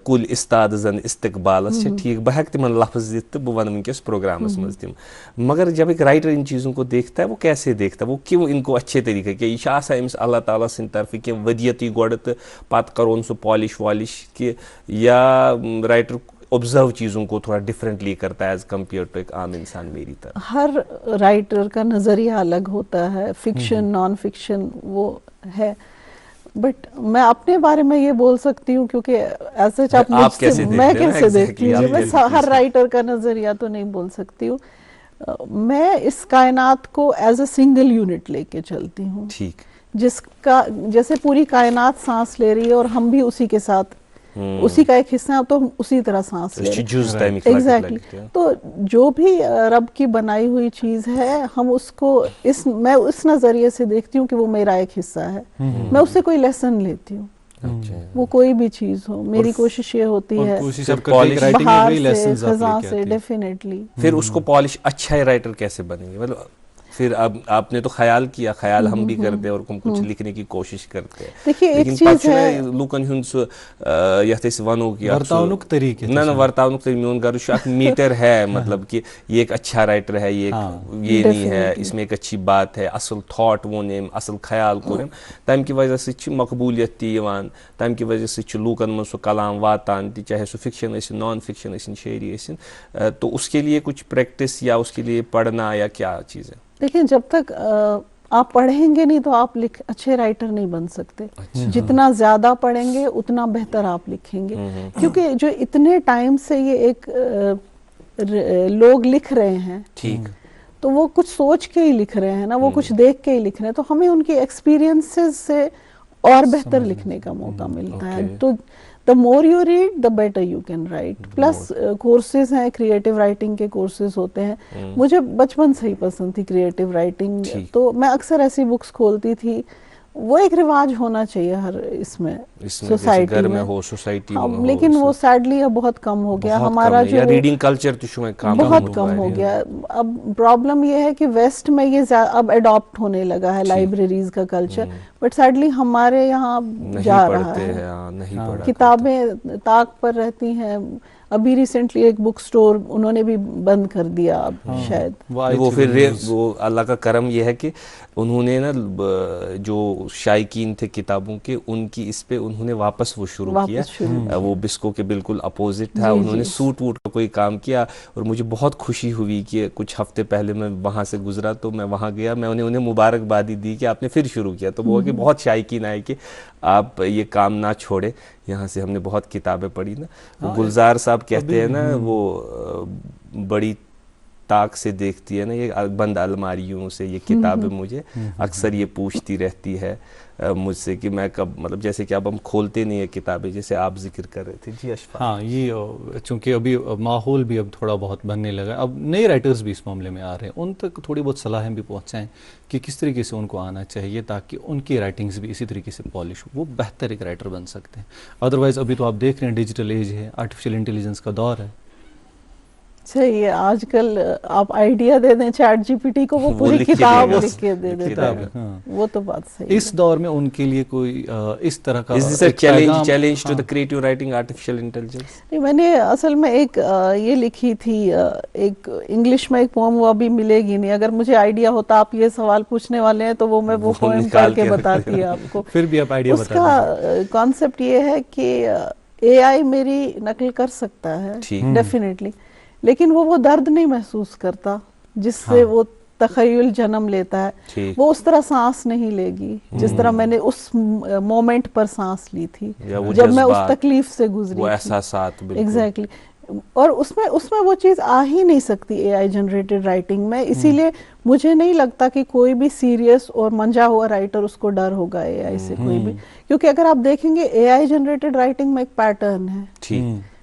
کل استاد زن استقبالس ٹھیک بہ ہیکہ تمن لفظ دتھ تو بہ ون ونکس پروگرامس مز تم, مگر جب ایک رائٹر ان چیزوں کو دیکھتا ہے وہ کیسے دیکھتا ہے, وہ کیوں ان کو اچھے طریقے کہ یہ آسان امس اللہ تعالیٰ سند طرف کی ودیت گۄڈٕ تو پتہ کرون سہ پالش والش کہ یا رائٹر آبزرو چیزوں کو تھوڑا ڈفرینٹلی کرتا ہے ایز کمپیئر ٹو ایک عام انسان میری طرح. ہر رائٹر کا نظریہ الگ ہوتا ہے, فکشن نان فکشن وہ ہے, بٹ میں اپنے بارے میں یہ بول سکتی ہوں کیونکہ ایسے آپ کیسے میں کیسے دیکھتی ہوں, میں ہر رائٹر کا نظریہ تو نہیں بول سکتی ہوں. میں اس کائنات کو ایز اے سنگل یونٹ لے کے چلتی ہوں, ٹھیک, جس کا جیسے پوری کائنات سانس لے رہی ہے اور ہم بھی اسی کے ساتھ اسی کا ایک حصہ ہے, تو ہم اسی طرح سانس لے رہے ہیں. ایگزیکٹلی. تو جو بھی رب کی بنائی ہوئی چیز ہے ہم اس کو میں اس نظریے سے دیکھتی ہوں کہ وہ میرا ایک حصہ ہے, میں اس سے کوئی لیسن لیتی ہوں, وہ کوئی بھی چیز ہو. میری کوشش یہ ہوتی ہے بہار سے خزاں سے ڈیفینیٹلی. پھر اس کو پالش اچھا رائٹر کیسے بنے گی, مطلب پھر اب آپ نے تو خیال کیا, خیال ہم بھی کرتے ہیں اور ہم کچھ لکھنے کی کوشش کرتے ہیں, دیکھیے ایک چیز ہے لوکن ہند سہ یتھ أسۍ ونو کہ ورتاونک طریقہ نہ ورتاونک طریقہ, میون غرض چھُ اکھ میٹر ہے, مطلب کہ یہ ایک اچھا رائٹر ہے, یہ نہیں ہے, اس میں ایک اچھی بات ہے, اصل تھاٹ وون أمۍ, اصل خیال کوٚر أمۍ, تمہِ کہِ وجہ سۭتۍ چھِ مقبولیت تہِ یِوان, تمہِ کہِ وجہ سۭتۍ چھُ لوٗکن منٛز سُہ کلام واتان تہِ, چاہے سُہ فکشن ٲسِن نان فکشن ٲسِن شاعری ٲسِن. تو اس کے لیے کچھ پریکٹس یا اس کے لیے پڑھنا یا کیا چیز ہے؟ دیکھیں جب تک آپ پڑھیں گے نہیں تو آپ اچھے رائٹر نہیں بن سکتے. جتنا زیادہ پڑھیں گے اتنا بہتر آپ لکھیں گے, کیونکہ جو اتنے ٹائم سے یہ ایک لوگ لکھ رہے ہیں, ٹھیک, تو وہ کچھ سوچ کے ہی لکھ رہے ہیں نا, وہ کچھ دیکھ کے ہی لکھ رہے ہیں, تو ہمیں ان کی ایکسپیرینسز سے اور بہتر لکھنے کا موقع ملتا ہے. تو the more you read the better you can write. Plus courses ہیں, کریٹیو رائٹنگ کے کورسز ہوتے ہیں. مجھے بچپن سے ہی پسند تھی کریٹیو رائٹنگ, تو میں اکثر ایسی بکس کھولتی تھی. وہ ایک رواج ہونا چاہیے ہر اس میں سوسائٹی میں ہو, سوسائٹی میں, لیکن وہ سیڈلی اب بہت کم ہو گیا. ہمارا جو ریڈنگ کلچر بہت کم ہو گیا. اب پرابلم یہ ہے کہ ویسٹ میں یہ اب اڈاپٹ ہونے لگا ہے لائبریریز کا کلچر, بٹ سیڈلی ہمارے یہاں جا رہا ہے. کتابیں طاق پر رہتی ہیں. ابھی ریسنٹلی ایک بک سٹور انہوں نے بھی بند کر دیا اب شاید. وہ پھر وہ اللہ کا کرم یہ ہے کہ انہوں نے نا جو شائقین تھے کتابوں کے, ان کی اس پہ انہوں نے واپس وہ شروع کیا. وہ بسکو کے بالکل اپوزٹ تھا, انہوں نے سوٹ ووٹ کا کوئی کام کیا, اور مجھے بہت خوشی ہوئی کہ کچھ ہفتے پہلے میں وہاں سے گزرا تو میں وہاں گیا, میں انہیں مبارکبادی دی کہ آپ نے پھر شروع کیا. تو وہ کہ بہت شائقین آئے کہ آپ یہ کام نہ چھوڑیں. یہاں سے ہم نے بہت کتابیں پڑھی نا. گلزار صاحب کہتے ہیں نا, وہ بڑی طاق سے دیکھتی ہے نا یہ بند الماریوں سے یہ کتابیں, مجھے اکثر یہ پوچھتی رہتی ہے مجھ سے کہ میں کب, مطلب جیسے کہ اب ہم کھولتے نہیں ہیں کتابیں, جیسے آپ ذکر کر رہے تھے. جی اشفاق. ہاں, یہ چونکہ ابھی ماحول بھی اب تھوڑا بہت بننے لگا, اب نئے رائٹرز بھی اس معاملے میں آ رہے ہیں, ان تک تھوڑی بہت صلاحیں بھی پہنچائیں کہ کس طریقے سے ان کو آنا چاہیے تاکہ ان کی رائٹنگز بھی اسی طریقے سے پالش ہو, وہ بہتر ایک رائٹر بن سکتے ہیں. ادروائز ابھی تو آپ دیکھ رہے ہیں ڈیجیٹل ایج ہے, آرٹیفیشیل انٹیلیجنس کا دور ہے. صحیح ہے, آج کل آپ آئیڈیا دے دیں چیٹ جی پی ٹی کو, وہ پوری کتاب لکھ کے دے دیتا ہے. وہ تو بات صحیح ہے. اس دور میں ان کے لیے کوئی اس طرح کا challenge to the creative writing artificial intelligence. میں نے اصل میں ایک یہ لکھی تھی, ایک انگلش میں ایک پوئم, وہ ابھی ملے گی نہیں. اگر مجھے آئیڈیا ہوتا, آپ یہ سوال پوچھنے والے ہیں, تو وہ میں وہ پوئم پڑھ کے بتاتی ہے آپ کو. پھر بھی آپ آئیڈیا بتا دیں. اس کا کانسیپٹ یہ ہے کہ اے آئی میری نقل کر سکتا ہے ڈیفینیٹلی, لیکن وہ درد نہیں محسوس کرتا جس سے وہ تخیل جنم لیتا ہے. وہ اس طرح سانس نہیں لے گی جس طرح میں نے اس مومنٹ پر سانس لی تھی جب میں اس تکلیف سے گزری. وہ احساسات ایگزیکٹلی. اور اس میں وہ چیز آ ہی نہیں سکتی اے آئی جنریٹڈ رائٹنگ میں. اسی لیے مجھے نہیں لگتا کہ کوئی بھی سیریس اور منجا ہوا رائٹر اس کو ڈر ہوگا اے آئی سے, کوئی بھی. کیونکہ اگر آپ دیکھیں گے اے آئی جنریٹڈ رائٹنگ میں ایک پیٹرن ہے.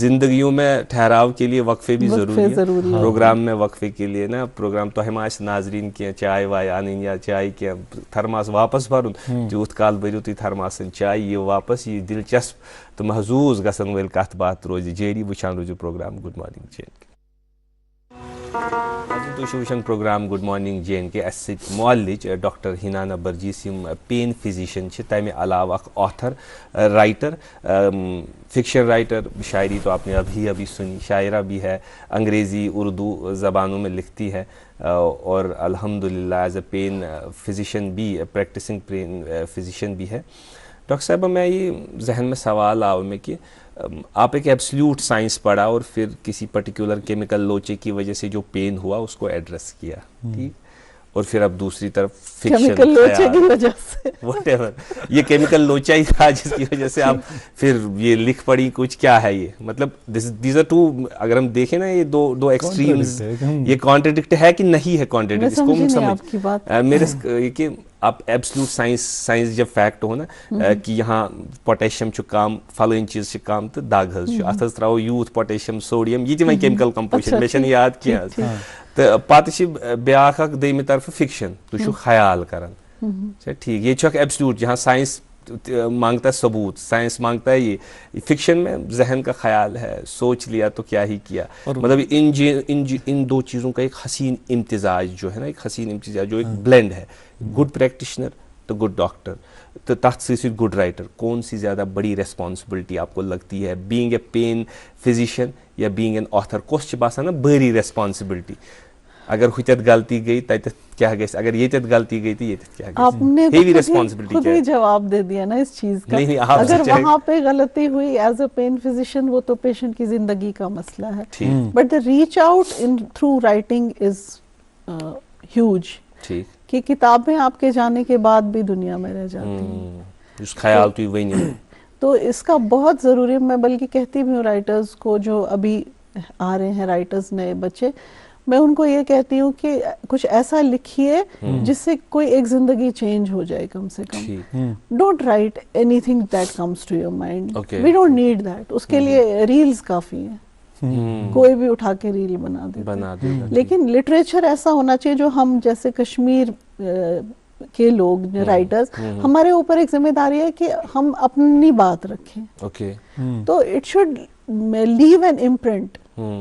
زندگیوں میں ٹھہراو کے لیے وقفے بھی ضروری ہے پروگرام میں وقفے کے لیے نا پروگرام تۄہہِ ما آسہِ ناظریٖن کینٛہہ چاے واے اَنٕنۍ یا چاے کینٛہہ تھرماس واپس بھرُن تیوٗت کال بٔرِو تُہۍ تھرماسن چاے یِیِو واپس یہِ دِلچسپ تہٕ محظوٗظ گژھن وٲلۍ کتھ باتھ روزِ جٲری وٕچھان روٗزِو programme good morning J and K. تُہۍ چھِو وٕچھان programme good morning J and K اَسہِ سۭتۍ معلِج ڈاکٹر ہِنانا برجیس یِم پین فِزِشن چھِ تَمہِ علاوٕ اکھ آتھر رائٹر فکشن رائٹر شاعری تو آپ نے ابھی سنی شاعرہ بھی ہے انگریزی اردو زبانوں میں لکھتی ہے اور الحمدللہ ایز اے پین فزیشین بھی پریکٹسنگ پین فزیشین بھی ہے. ڈاکٹر صاحبہ میں یہ ذہن میں سوال آؤ میں کہ آپ ایک ایبسلیوٹ سائنس پڑھا اور پھر کسی پرٹیکولر کیمیکل لوچے کی وجہ سے جو پین ہوا اس کو ایڈریس کیا ٹھیک اور پھر اب دوسری طرف فکشن واٹ ایور یہ کیمیکل لوچا ہی تھا جس کی وجہ سے آپ پھر یہ لکھ پڑی کچھ کیا ہے یہ مطلب دیز آر ٹو اگر ہم دیکھیں نا یہ دو ایکسٹریمز یہ کانٹرڈکٹ ہے کہ نہیں ہے کانٹرڈکٹ اس کو ہم سمجھ میرے کہ آپ ایبسلیوٹ سائنس جب فیکٹ ہو نا کہ یہاں پوٹیشیم چھُ کم فلٲنۍ چیٖز چھِ کم تہٕ دگ حظ چھُ اتھ حظ تراوو یوٗت پوٹیشیم سوڈیم یہِ تہِ وۄنۍ کیمِکل کمپوزِشن مےٚ چھنہٕ یاد کینٛہہ حظ تہٕ پتہٕ چھِ بیاکھ اکھ دوٚیمہِ طرفہٕ فکشن تُہۍ چھُو خیال کران اچھا ٹھیک یہ چھُ اکھ ایبسلیوٹ جہاں سائنس مانگتا ہے ثبوت سائنس مانگتا ہے یہ فکشن میں ذہن کا خیال ہے سوچ لیا تو کیا ہی کیا مطلب ان دو چیزوں کا ایک حسین امتزاج جو ہے نا ایک حسین امتزاج جو ایک بلینڈ ہے گڈ پریکٹیشنر تو گڈ ڈاکٹر تو تحت سے گڈ رائٹر کون سی زیادہ بڑی ریسپانسبلٹی آپ کو لگتی ہے بینگ اے پین فزیشین یا بینگ این آتھر کس باسان نا بڑی ریسپانسبلٹی اگر ہوتیت غلطی گئی تتیت کیا گژھِ اگر یتیت غلطی گئی تو یتیت کیا گژھِ آپ نے ہیوی ریسپانسبلٹی خود ہی جواب دے دیا نا اس چیز کا اگر وہاں پہ غلطی ہوئی ایز اے پین فزیشین وہ تو پیشنٹ کی زندگی کا مسئلہ ہے but the reach out in through writing is huge کہ کتابیں آپ کے جانے کے بعد بھی دنیا میں رہ جاتی ہیں اس خیال تو وہی تو اس کا بہت ضروری ہے. میں بلکہ کہتی بھی ہوں رائٹرز کو جو ابھی آ رہے ہیں رائٹرز نئے بچے میں ان کو یہ کہتی ہوں کہ کچھ ایسا لکھیے جس سے کوئی ایک زندگی چینج ہو جائے کم سے کم. Don't write anything that comes to your mind we don't need that. اس کے لیے ریلز کافی ہیں کوئی بھی اٹھا کے ریل بنا دے لیکن لٹریچر ایسا ہونا چاہیے جو ہم جیسے کشمیر کے لوگ رائٹرز ہمارے اوپر ایک ذمہ داری ہے کہ ہم اپنی بات رکھیں تو it should leave an imprint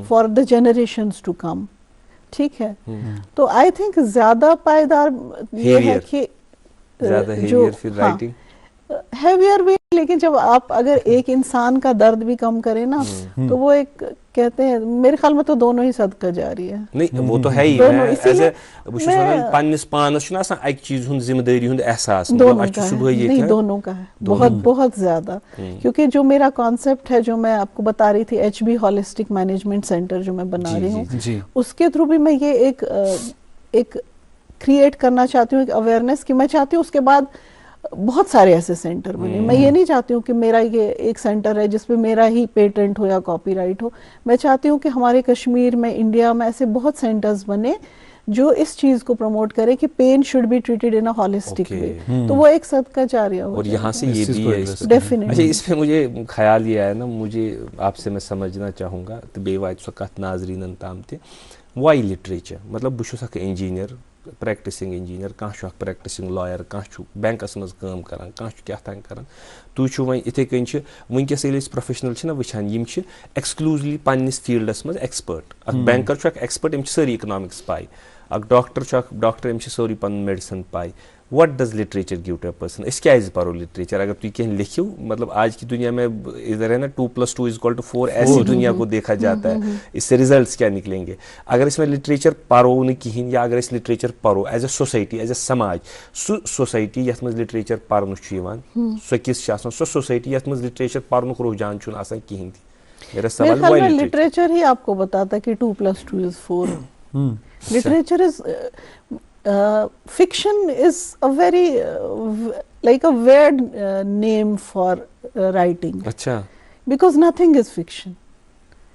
for the generations to come. ٹھیک ہے تو آئی تھنک زیادہ پائیدار یہ ہے کہ جو ہیویئر بھی لیکن جب آپ اگر ایک انسان کا درد بھی کم کرے نا تو وہ ایک کہتے ہیں میرے خیال میں تو دونوں ہی صدقہ جاری ہے. نہیں وہ تو ہے ہی پانس پانس آسان اکہ چیز ہند ذمہ داری ہند احساس نہیں دونوں کا ہے بہت بہت زیادہ کیونکہ جو میرا کانسیپٹ ہے جو میں آپ کو بتا رہی تھی H B holistic management centre جو میں بنا رہی ہوں اس کے تھرو بھی میں یہ ایک کریٹ کرنا چاہتی ہوں ایک اویئرنیس کہ میں چاہتی ہوں اس کے بعد بہت سارے ایسے سینٹر بنے. میں یہ نہیں چاہتی ہوں کہ میرا یہ ایک سینٹر ہے جس پہ میرا ہی پیٹنٹ ہو یا کاپی رائٹ ہو. میں چاہتی ہوں کہ ہمارے کشمیر میں انڈیا میں ایسے بہت سینٹرز بنے جو اس چیز کو پروموٹ کرے کہ pain should be treated in a holistic way تو وہ ایک صدقہ جاریہ ہو. اور یہاں سے یہ بھی ہے ڈیفینیٹلی. اچھا اس پہ مجھے خیال یہ آیا نا مجھے آپ سے میں سمجھنا چاہوں گا تو بیٚیہِ واتہِ سۄ کتھ ناظریٖنن تام تہِ واے لِٹریچر مطلب بہٕ چھُس اکھ انجیٖنیر پریکٹسنگ انجیٖنیر کانٛہہ چھُ اکھ پریکٹسنگ لایَر کانٛہہ چھُ بینکس منٛز کٲم کران کانٛہہ چھُ کیٛاہ تام کران تُہۍ چھُو وۄنۍ یِتھٕے کٔنۍ چھِ وٕنکیٚس ییٚلہِ أسۍ پروفیشنل چھِ نا وٕچھان یِم چھِ ایکسکلوٗزلی پننِس فیٖلڈس منٛز ایکسپٲرٹ. اکھ بینکر چھُ اکھ ایکسپٲرٹ أمِس چھِ سٲری اِکنامکس پاے اکھ ڈاکٹر چھُ اکھ ڈاکٹر أمِس چھِ سورُے پنُن میڈِسن پاے. What does literature give to a person أسۍ کیازِ پرو لٹریچر اگر تُہۍ کینٛہہ لیکھِو مطلب آج کی دنیا میں ادھر ہے نا 2+2=4 ایسی دنیا کو دیکھا جاتا ہے اس سے ریزلٹس کیا نکلیں گے اگر اس میں لٹریچر پرو نہٕ کہیٖنۍ یا اگر أسۍ literature pro as a society as a سماج سُہ سوسایٹی یتھ منٛز لٹریچر پرنہٕ چھُ یِوان سۄ کِژھ چھِ آسان سۄ سوسایٹی یتھ منٛز لٹریچر پرنُک رجحان چھُنہٕ آسان کہیٖنۍ تہِ. میرا سوال ہے لٹریچر ہی آپ کو بتاتا ہے کہ 2+2=4. Literature is fiction is a very like a weird name for writing. Acha. Because nothing is fiction.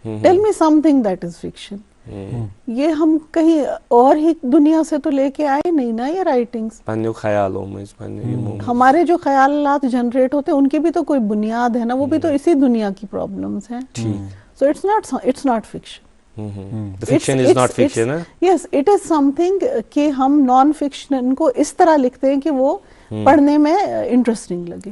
Tell me something that is fiction. یہ ہم کہیں اور ہی دنیا سے تو لے کے آئے نہیں نا یہ رائٹنگز. پنیو خیالوں میں ہمارے جو خیالات جنریٹ ہوتے ہیں ان کی بھی تو کوئی بنیاد ہے نا, وہ بھی تو اسی دنیا کی پرابلمس ہیں. So it's not fiction. The fiction is not fiction. Yes, it is something کہ ہم نان فکشن کو اس طرح لکھتے ہیں کہ وہ پڑھنے میں انٹرسٹنگ لگے.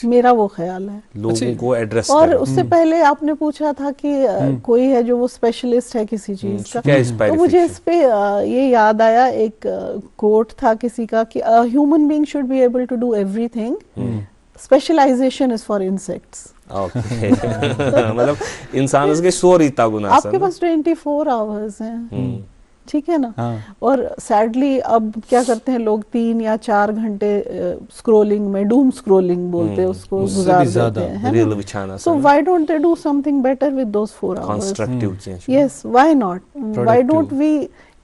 میرا وہ خیال ہے لوگوں کو ایڈریس. اور اس سے پہلے آپ نے پوچھا تھا کہ کوئی ہے جو وہ اسپیشلسٹ ہے کسی چیز کا, تو مجھے اس پہ یہ یاد آیا, ایک کوٹ تھا کسی کا کہ human being should be able to do everything, specialisation is for insects. مطلب انسان اس کے سوری تاگن آپ کے پاس 24 hours ہیں, ٹھیک ہے نا. اور سیڈلی اب کیا کرتے ہیں لوگ 3 یا 4 گھنٹے اسکرولنگ میں, ڈوم اسکرولنگ بولتے ہیں اس کو, گزار دیتے ہیں. So why don't they do something better with those 4 hours? Yes, why not? Why don't we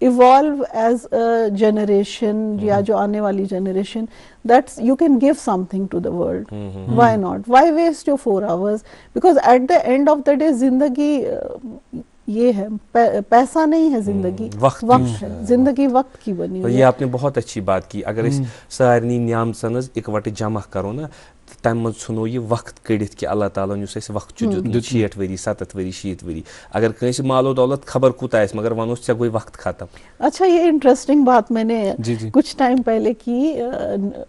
evolve as a generation, یا جو آنے والی generation, that's you can give something to the world. Why not? Why waste your 4 hours? Because at the end of the day زندگی یہ ہے, پیسہ نہیں ہے زندگی, وقت ہے. زندگی وقت کی بنی ہوئی ہے. یہ آپ نے بہت اچھی بات کی. اگر اس سارنی نعمتن اکوٹے جمع کرو نا, تمہ مز ژھنو یہ وقت کڑت کہ اللہ تعالیٰ یس اس وقت دیت 60 ؤری 70 ؤری 60 ؤری, اگر کنس مال و دولت خبر کوتا آس مگر ونوس ژے گوئی وقت ختم. اچھا, یہ انٹرسٹنگ بات میں نے کچھ ٹائم پہلے کی,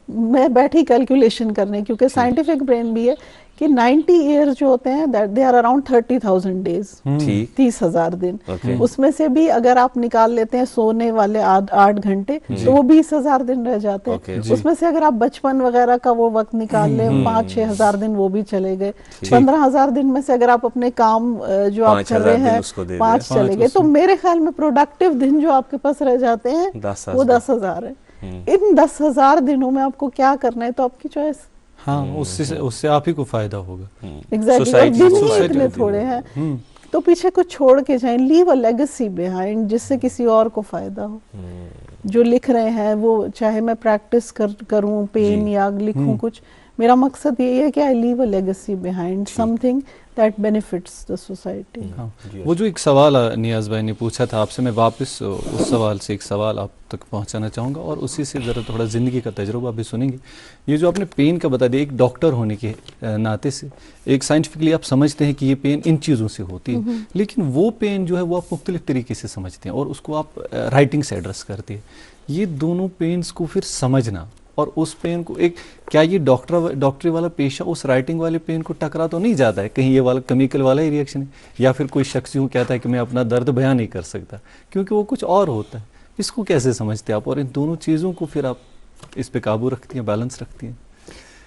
میں بیٹھی کیلکولیشن کرنے, کیونکہ سائنٹیفک برین بھی ہے کہ 90 ایئرز جو ہوتے ہیں they are around 30,000 days, 30,000 دن. اس میں سے بھی اگر آپ نکال لیتے ہیں سونے والے 8 گھنٹے تو وہ 20,000 دن رہ جاتے ہیں. اس میں سے اگر آپ بچپن وغیرہ کا وہ وقت نکال لیں 5-6 ہزار دن وہ بھی چلے گئے. 15,000 دن میں سے اگر آپ اپنے کام جو آپ کر رہے ہیں 5 چلے گئے, تو میرے خیال میں پروڈکٹیو دن جو آپ کے پاس رہ جاتے ہیں وہ 10,000 ہے. ان 10,000 دنوں میں آپ کو کیا کرنا ہے تو آپ کی چوائس. ہاں, اس سے آپ ہی کو فائدہ ہوگا. ایگزیکٹلی. اور دن ہی اتنے تھوڑے ہیں تو پیچھے کچھ چھوڑ کے جائیں, لیو اے لیگیسی بیہائنڈ, جس سے کسی اور کو فائدہ ہو. جو لکھ رہے ہیں وہ چاہے میں پریکٹس کروں پین یا لکھوں کچھ, میرا مقصد یہی ہے کہ I leave a legacy behind, something that benefits the society. وہ جو ایک سوال نیاز بھائی نے پوچھا تھا آپ سے, میں واپس اس سوال سے ایک سوال آپ تک پہنچانا چاہوں گا اور اسی سے ذرا تھوڑا زندگی کا تجربہ بھی سنیں گے. یہ جو آپ نے پین کا بتا دیا, ایک ڈاکٹر ہونے کے ناطے سے ایک سائنٹیفکلی آپ سمجھتے ہیں کہ یہ پین ان چیزوں سے ہوتی ہے, لیکن وہ پین جو ہے وہ آپ مختلف طریقے سے سمجھتے ہیں اور اس کو آپ رائٹنگ سے ایڈریس کرتے ہیں. یہ دونوں پینس کو پھر سمجھنا اور اس پین کو ایک, کیا یہ ڈاکٹری والا پیشہ اس رائٹنگ والے پین کو ٹکرا تو نہیں جاتا ہے, کہیں یہ والا کیمیکل والا ہی ریئیکشن ہے, یا پھر کوئی شخص یوں کہتا ہے کہ میں اپنا درد بیان نہیں کر سکتا کیونکہ وہ کچھ اور ہوتا ہے. اس کو کیسے سمجھتے ہیں آپ, اور ان دونوں چیزوں کو پھر آپ اس پہ قابو رکھتی ہیں, بیلنس رکھتی ہیں؟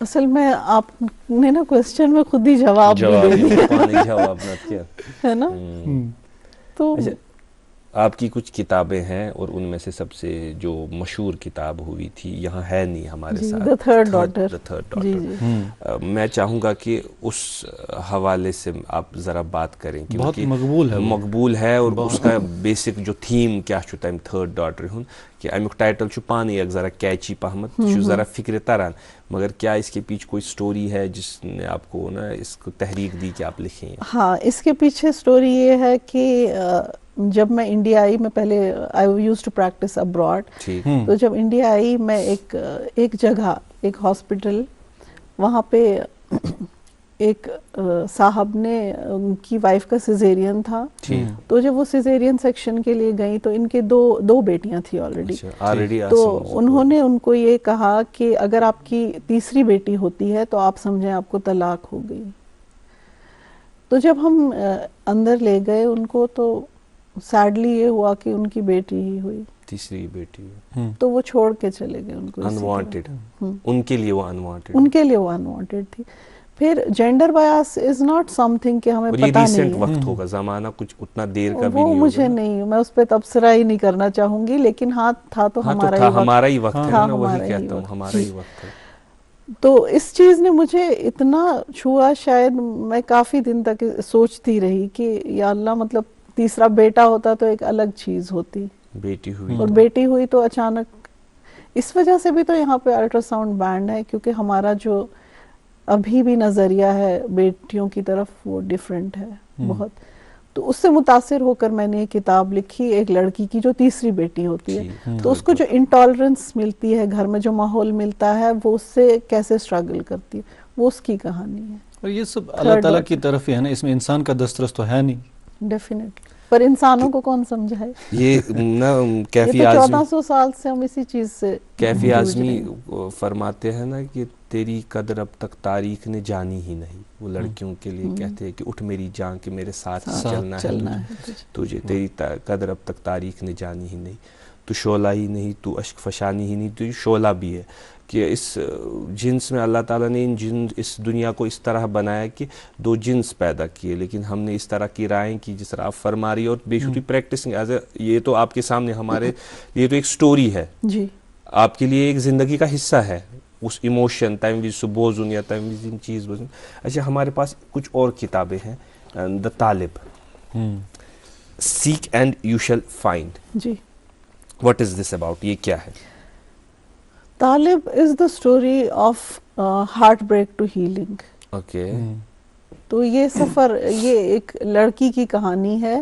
اصل میں آپ نے نا کوسچن میں خود ہی جواب دے دیا ہے نا. تو آپ کی کچھ کتابیں ہیں اور ان میں سے سب سے جو مشہور کتاب ہوئی تھی, یہاں ہے نہیں ہمارے ساتھ, The Third Daughter. The Third Daughter. میں چاہوں گا کہ اس حوالے سے آپ ذرا بات کریں, بہت مقبول ہے اور اس کا بیسک جو تھیم کیا چھُ تمہِ تھرڈ ڈاٹر ہُنٛد, کہ امیُک ٹائٹل چھُ پانے ایک ذرا کیچی پہمت, چھُ ذرا فکر تران, مگر کیا اس کے پیچھے کوئی سٹوری ہے جس نے آپ کو نا اس کو تحریک دی کہ آپ لکھیں؟ ہاں, اس کے پیچھے سٹوری یہ ہے کہ جب میں انڈیا آئی, میں پہلے آئی یوز ٹو پریکٹس ابراڈ, تو جب انڈیا آئی میں ایک جگہ, ایک ہاسپٹل, وہاں پہ ایک صاحب نے, ان کی وائف کا سیزیرین تھا, تو جب وہ سیزیرین سیکشن کے لیے گئیں تو ان کے دو بیٹیاں تھیں آلریڈی, تو انہوں نے ان کو یہ کہا کہ اگر آپ کی تیسری بیٹی ہوتی ہے تو آپ سمجھیں آپ کو طلاق ہو گئی. تو جب ہم اندر لے گئے ان کو تو سیڈلی یہ ہوا کہ ان کی بیٹی ہی ہوئی, تیسری بیٹی, تو وہ چھوڑ کے چلے گئے ان کو. انوانٹیڈ, ان کے لیے وہ انوانٹیڈ تھی. پھر gender bias is not something کہ ہمیں پتہ نہیں ہے, وقت ہوگا, زمانہ کچھ اتنا دیر کا بھی وہ نہیں, مجھے نہیں, میں اس پہ تبصرہ ہی نہیں کرنا چاہوں گی, لیکن ہاں تھا تو ہمارا ہی وقت ہے, وہی کہتا ہوں, ہمارا ہی وقت ہے. تو اس چیز نے مجھے اتنا چھوا, شاید میں کافی دن تک سوچتی رہی کہ یا اللہ, مطلب تیسرا بیٹا ہوتا تو ایک الگ چیز ہوتی, بیٹی ہوئی, اور بیٹی ہوئی تو اچانک. اس وجہ سے بھی تو یہاں پہ الٹرا ساؤنڈ بینڈ ہے, کیونکہ ہمارا جو ابھی بھی نظریہ ہے بیٹیوں کی طرف وہ ڈیفرنٹ ہے بہت. تو اس سے متاثر ہو کر میں نے یہ کتاب لکھی ایک لڑکی کی جو تیسری بیٹی ہوتی ہے، تو اس کو جو انٹالرنس ملتی ہے گھر میں، جو ماحول ملتا ہے، وہ اس سے کیسے اسٹرگل کرتی ہے، وہ اس کی کہانی ہے. اور یہ سب اللہ تعالیٰ کی طرف ہی ہے نا، اس میں انسان کا دسترس تو ہے نہیں. ڈیفینیٹلی، پر انسانوں کو کون سمجھائے؟ یہ نا کیفی یہ تو اعظمی 1400 سال سے ہم اسی چیز سے کیفی اعظمی فرماتے ہیں نا کہ تیری قدر اب تک تاریخ نے جانی ہی نہیں. وہ لڑکیوں کے لیے کہتے ہیں کہ اٹھ میری جان کہ میرے ساتھ چلنا ہے تجھے، تیری قدر اب تک تاریخ نے جانی ہی نہیں. تو شعلہ ہی نہیں، تو اشک فشانی ہی نہیں، تو شعلہ بھی ہے. کہ اس جنس میں اللہ تعالیٰ نے اس دنیا کو اس طرح بنایا کہ 2 جنس پیدا کیے، لیکن ہم نے اس طرح کی رائیں کی جس طرح آپ فرما رہی. اور بے شماری پریکٹسنگ ایز اے، یہ تو آپ کے سامنے ہمارے یہ تو ایک سٹوری ہے جی، آپ کے لیے ایک زندگی کا حصہ ہے. اس ایموشن تمہ وز سہ بوزن یا تمہ وز یم چیز بوزن. اچھا، ہمارے پاس کچھ اور کتابیں ہیں. The Talib, seek and you shall find. جی، واٹ از دس اباؤٹ؟ یہ کیا ہے؟ Talib is the story of heartbreak to healing. Okay. تو یہ سفر، یہ ایک لڑکی کی کہانی ہے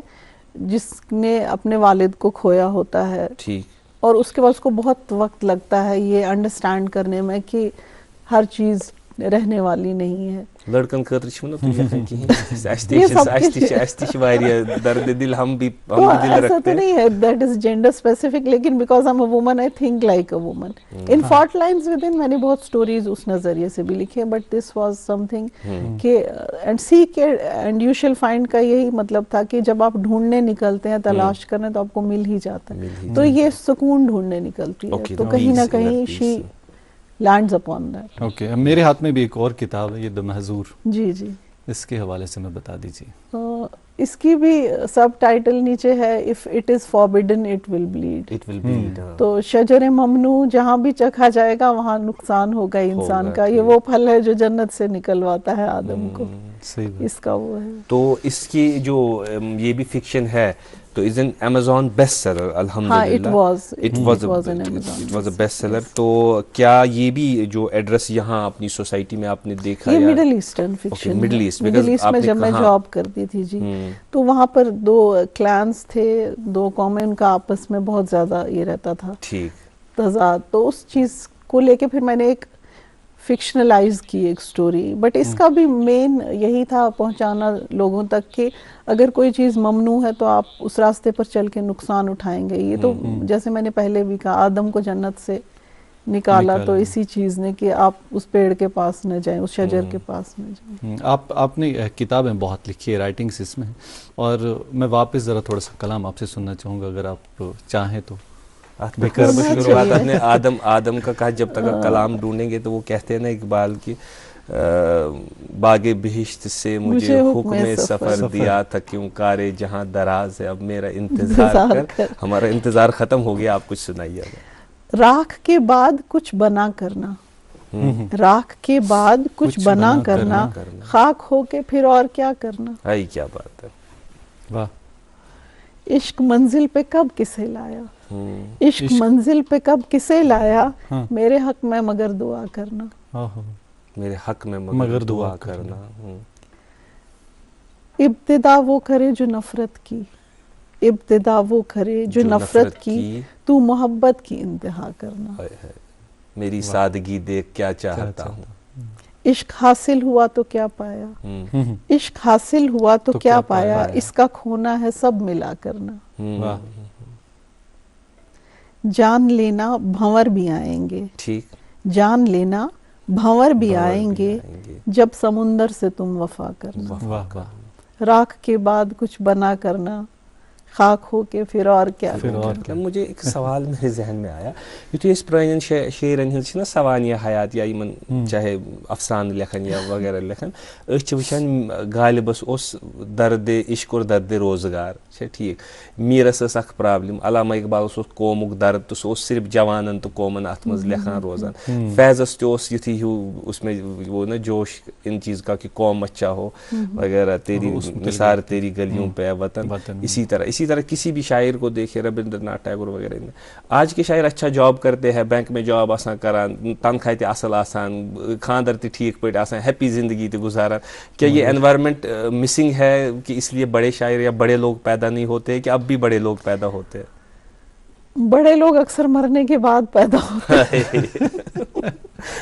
جس نے اپنے والد کو کھویا ہوتا ہے. ٹھیک. اور اس کے بعد اس کو بہت وقت لگتا ہے یہ انڈرسٹینڈ کرنے میں کہ ہر چیز رہنے والی نہیں ہے. لڑکن خاطر چھو تو درد دل ہم بھی دل ایسا رکھتے تو ہیں. نہیں ہے دیٹ از جینڈر اسپیسیفک، لیکن because I am a woman I think like a woman. In fault lines with in میں نے بہت سٹوریز اس نظریے سے بھی لکھی ہیں، but this was something کہ and seek and you shall find کا یہی مطلب تھا کہ جب آپ ڈھونڈنے نکلتے ہیں، تلاش کرنے، تو آپ کو مل ہی جاتا ہے. تو یہ سکون ڈھونڈنے نکلتی ہے، تو کہیں نہ کہیں شی لینڈز اپون دیٹ. اوکے، میرے ہاتھ میں بھی ایک اور کتاب ہے، یہ دا محظور. جی جی، اس کے حوالے سے میں بتا دیجیے. اس کی بھی سب ٹائٹل نیچے ہے، if it is forbidden it will bleed. It will bleed. تو شجر ممنوع جہاں بھی چکھا جائے گا وہاں نقصان ہوگا انسان کا. یہ وہ پھل ہے جو جنت سے نکلواتا ہے آدم کو. اس کا وہ ہے. تو اس کی جو یہ بھی فکشن ہے، تو is an Amazon best seller الحمدللہ. It was an Amazon it was a best seller. تو کیا یہ بھی جو ایڈریس یہاں اپنی سوسائٹی میں آپ نے دیکھا؟ یہ Middle Eastern fiction, Middle East میں جب میں جاب کرتی تھی جی، تو وہاں پر 2 کلانس تھے، 2 قومیں، ان کا آپس میں بہت زیادہ یہ رہتا تھا ٹھیک تضاد. تو اس چیز کو لے کے پھر میں نے ایک فکشنلائز کی ایک سٹوری. بٹ اس کا بھی مین یہی تھا پہنچانا لوگوں تک کہ اگر کوئی چیز ممنوع ہے تو آپ اس راستے پر چل کے نقصان اٹھائیں گے. یہ تو جیسے میں نے پہلے بھی کہا، آدم کو جنت سے نکالا تو اسی چیز نے کہ آپ اس پیڑ کے پاس نہ جائیں، اس شجر کے پاس نہ جائیں. آپ نے کتابیں بہت لکھی ہے، رائٹنگز اس میں، اور میں واپس ذرا تھوڑا سا کلام آپ سے سننا چاہوں گا اگر آپ چاہیں تو. شروعات نے آدم کا کہا جب تک کلام ڈھونڈیں گے تو وہ کہتے ہیں نا اقبال کی، باغ بہشت سے مجھے حکم سفر دیا تھا، کیوں کارے جہاں دراز ہے، اب میرا انتظار کر. ہمارا انتظار ختم ہو گیا، آپ کچھ سنائیے. راکھ کے بعد کچھ بنا کرنا، راکھ کے بعد کچھ بنا کرنا، خاک ہو کے پھر اور کیا کرنا. ہائی کیا بات ہے. واہ. عشق منزل پہ کب کسے لایا، عشق منزل پہ کب کسے لایا، میرے حق میں مگر دعا کرنا، میرے حق میں مگر دعا کرنا. ابتدا وہ کرے جو نفرت کی، ابتدا وہ کرے جو نفرت کی، تو محبت کی انتہا کرنا. میری سادگی دیکھ کیا چاہتا ہوں. عشق حاصل ہوا تو کیا پایا، عشق حاصل ہوا تو کیا پایا، اس کا کھونا ہے سب ملا کرنا. جان لینا بھنور بھی آئیں گے، ٹھیک، جان لینا بھنور بھی آئیں گے، جب سمندر سے تم وفا کرنا. راکھ کے بعد کچھ بنا کرنا، خاک ہو کے پھر اور کیا. مجھے ایک سوال میرے ذہن میں آیا، یتھے اس پرانین شیرن ہند نا سوانح حیات یا یمن چاہے افسانہ لکھن یا وغیرہ لکھن، اس وچھان غالبس اس درد عشق اور درد روزگار. ٹھیک، میرس اس اخ پرابلم، علامہ اقبال اس قومک درد تو سہ صرف جوانن تو قومن ات مز لکھان روزان. فیضس تہ یتھی ہیو اس میں وہ نا جوش ان چیز کا کہ قوم اچھا ہو وغیرہ، تیری نثار تیری گلیوں پہ وطن. اسی اسی طرح کسی بھی شاعر کو دیکھے ربندر ناتھ ٹیگور وغیرہ میں آج کے شاعر اچھا جاب کرتے ہیں, بینک میں جاب آسان کران, تنخواہ تہ اصل آسان, خاندر تہ ٹھیک پٲٹھۍ آسان, ہیپی زندگی تہ گزاران. کیا یہ انوائرمنٹ مسنگ ہے کہ اس لیے بڑے شاعر یا بڑے لوگ پیدا نہیں ہوتے کہ اب بھی بڑے لوگ پیدا ہوتے ہیں؟ بڑے لوگ اکثر مرنے کے بعد پیدا ہوتے ہیں.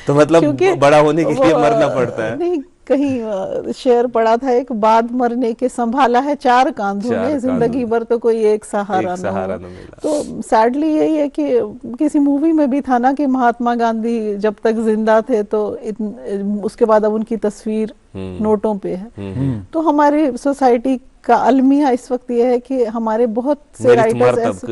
تو مطلب بڑا ہونے کے لیے مرنا پڑتا ہے. نہیں, کہیں شعر پڑا تھا ایک, بعد مرنے کے سنبھالا ہے چار کاندھوں نے, زندگی بھر تو کوئی ایک سہارا نہ ملا. تو سیڈلی یہی ہے کہ کسی مووی میں بھی تھا نا کہ مہاتما گاندھی جب تک زندہ تھے تو اس کے بعد اب ان کی تصویر نوٹوں پہ ہے. تو ہماری سوسائٹی کا المیہ اس وقت یہ ہے کہ ہمارے بہت سے رائٹرز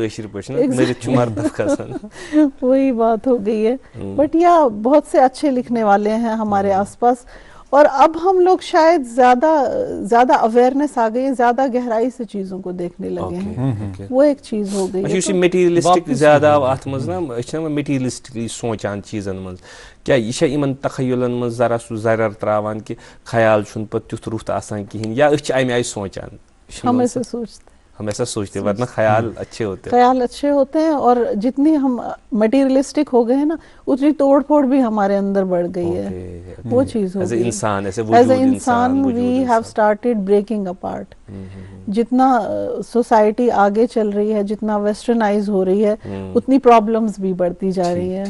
وہی بات ہو گئی ہے. بٹ یا بہت سے اچھے لکھنے والے ہیں ہمارے آس پاس, اور اب ہم لوگ شاید زیادہ اویئرنیس آ گئی ہے, زیادہ گہرائی سے چیزوں کو دیکھنے لگے ہیں. وہ ایک چیز ہو گئی ہے. میٹیریلسٹک زیادہ ات مز نا میٹیریلسٹکلی سوچان چیزن مز, کیا یہ ان تخیلن مز ذرا سہ زرر تراوان کہ خیال چھن پتہ تیتھ رُت آسان کہین, یا اس امہ آئی سوچان؟ ہم ایسے سوچتے, ہم ایسا سوچتے, ورنہ خیال اچھے ہوتے ہیں. خیال اچھے ہوتے ہیں, اور جتنی ہم مٹیریلسٹک ہو گئے ہیں نا اتنی توڑ پھوڑ بھی ہمارے اندر بڑھ گئی ہے. وہ چیز ہو گئی ایز اے انسان we have started breaking apart. جتنا سوسائٹی آگے چل رہی ہے, جتنا ویسٹرنائز ہو رہی ہے, اتنی پرابلمز بھی بڑھتی جا رہی ہے.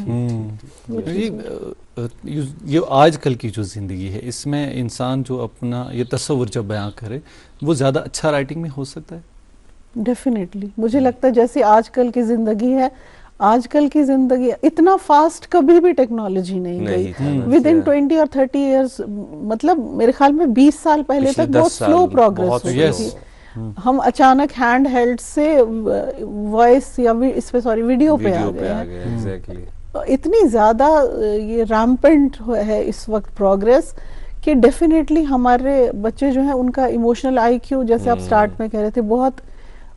یہ آج کل کی جو زندگی ہے اس میں انسان جو اپنا یہ تصور جب بیان کرے وہ زیادہ اچھا رائٹنگ میں ہو سکتا ہے. ڈیفینیٹلی مجھے لگتا ہے جیسی آج کل کی زندگی ہے, آج کل کی زندگی اتنا فاسٹ کبھی بھی ٹیکنالوجی نہیں گئی. ود ان 20 اور 30 ایئرس, مطلب میرے خیال میں 20 سال پہلے تک بہت سلو پروگریس ہو گئی تھی. ہم اچانک ہینڈ ہیلڈ سے وائس یا ویڈیو پہ آ گئے ہیں. اتنی زیادہ یہ ریمپنٹ ہے اس وقت پروگریس کہ ڈیفینیٹلی ہمارے بچے جو ہیں ان کا ایموشنل آئی کیو, جیسے آپ سٹارٹ میں کہہ رہے تھے,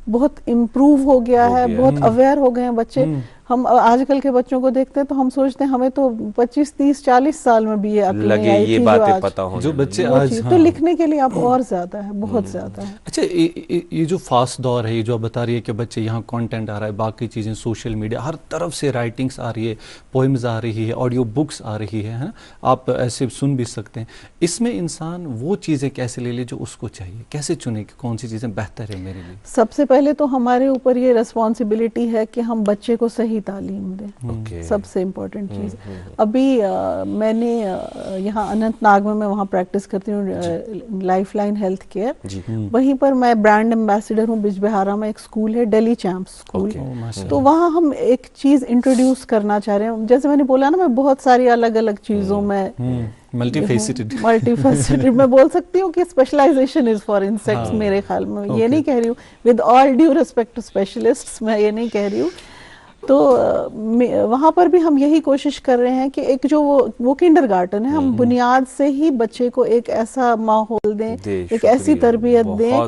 بہت امپروو ہو گیا ہے, بہت اویئر ہو گئے ہیں بچے. ہم آج کل کے بچوں کو دیکھتے ہیں تو ہم سوچتے ہیں ہمیں تو 25 30 40 سال میں بھی یہ عقل نہیں آئی تھی جو بچے آج. تو لکھنے کے لیے آپ اور زیادہ ہے, بہت زیادہ ہے. اچھا, یہ جو فاسٹ دور ہے, یہ جو آپ بتا رہی ہے کہ بچے یہاں کانٹینٹ آ رہا ہے, باقی چیزیں, سوشل میڈیا, ہر طرف سے رائٹنگس آ رہی ہے, پوئمز آ رہی ہے, آڈیو بکس آ رہی ہے, آپ ایسے سن بھی سکتے ہیں. اس میں انسان وہ چیزیں کیسے لے لے جو اس کو چاہیے, کیسے چنے کہ کون سی چیزیں بہتر ہے میرے لیے؟ سب سے پہلے تو ہمارے اوپر یہ ریسپانسبلٹی ہے کہ ہم بچے کو صحیح تعلیم دیں. سب سے امپورٹنٹ چیز. ابھی میں نے یہاں اننت ناگ میں وہاں پریکٹس کرتی ہوں, لائف لائن ہیلتھ کیئر. وہیں پر میں برانڈ ایمبیسڈر ہوں. بج بہارا میں ایک اسکول ہے, ڈیلی چیمپس اسکول. تو وہاں ہم ایک چیز انٹروڈیوس کرنا چاہ رہے ہیں. جیسے میں نے بولا نا, میں بہت ساری الگ الگ چیزوں میں ملٹی فیسیٹڈ میں بول سکتی ہوں کہ اسپیشلائزیشن از فار انسیکٹس. میرے خیال میں یہ نہیں کہہ رہی ہوں, with all due respect to specialists, میں یہ نہیں کہہ رہی ہوں. تو وہاں پر بھی ہم یہی کوشش کر رہے ہیں کہ ایک جو وہ کنڈر گارٹن ہے, ہم بنیاد سے ہی بچے کو ایک ایسا ماحول دیں, ایک ایسی تربیت دیں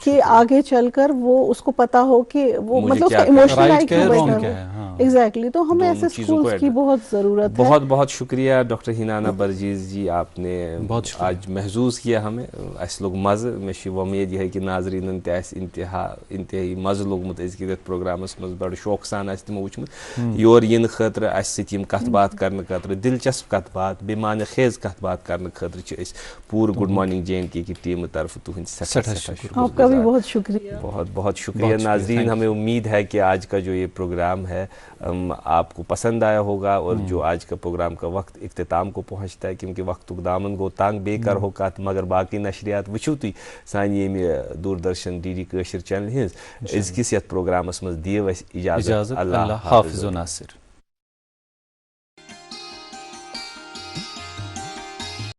کہ آگے چل کر وہ اس کو پتا ہو کہ وہ مطلب اس کا ایموشنل آئی کیو بیٹر ہو. ایگزیکٹلی. تو ہمیں ایسے اسکولز کی بہت ضرورت ہے. بہت بہت شکریہ ڈاکٹر ہینانا برجیز جی, آپ نے آج محظوظ کیا ہمیں. اس لوگ مزہ, میں امید یہ کہ ناظرین تہ انتہائی مزہ لوگمت ازکہ یتھ پروگرامس مز بڑے شوق سان وچمت یور ین خاطر اس سۭتۍ یِم کتھ بات کرنے خاطر, دلچسپ کتھ بات, بے معنی خیز کتھ بات کرنے خاطر چھ اس پورٕ گڈ مارننگ جے اینڈ کے کی ٹیم طرف تہند سٹھا شکریہ. آپ کا بھی بہت شکریہ. بہت بہت شکریہ. ناظرین, ہمیں امید ہے کہ آج کا جو یہ پروگرام ہے آپ کو پسند آیا ہوگا, اور جو آج کا پروگرام کا وقت اختتام کو پہنچتا ہے, کیونکہ وقت دامن گو تنگ, بے کر ہو کت, مگر باقی نشریات وچھو تھی سانہ ییٚمہِ دوردرشن DD کٲشِر چینل ہز. أزکِس یتھ پروگرامس مز دیو اَسہِ اجازت. اللہ حافظ و ناصر.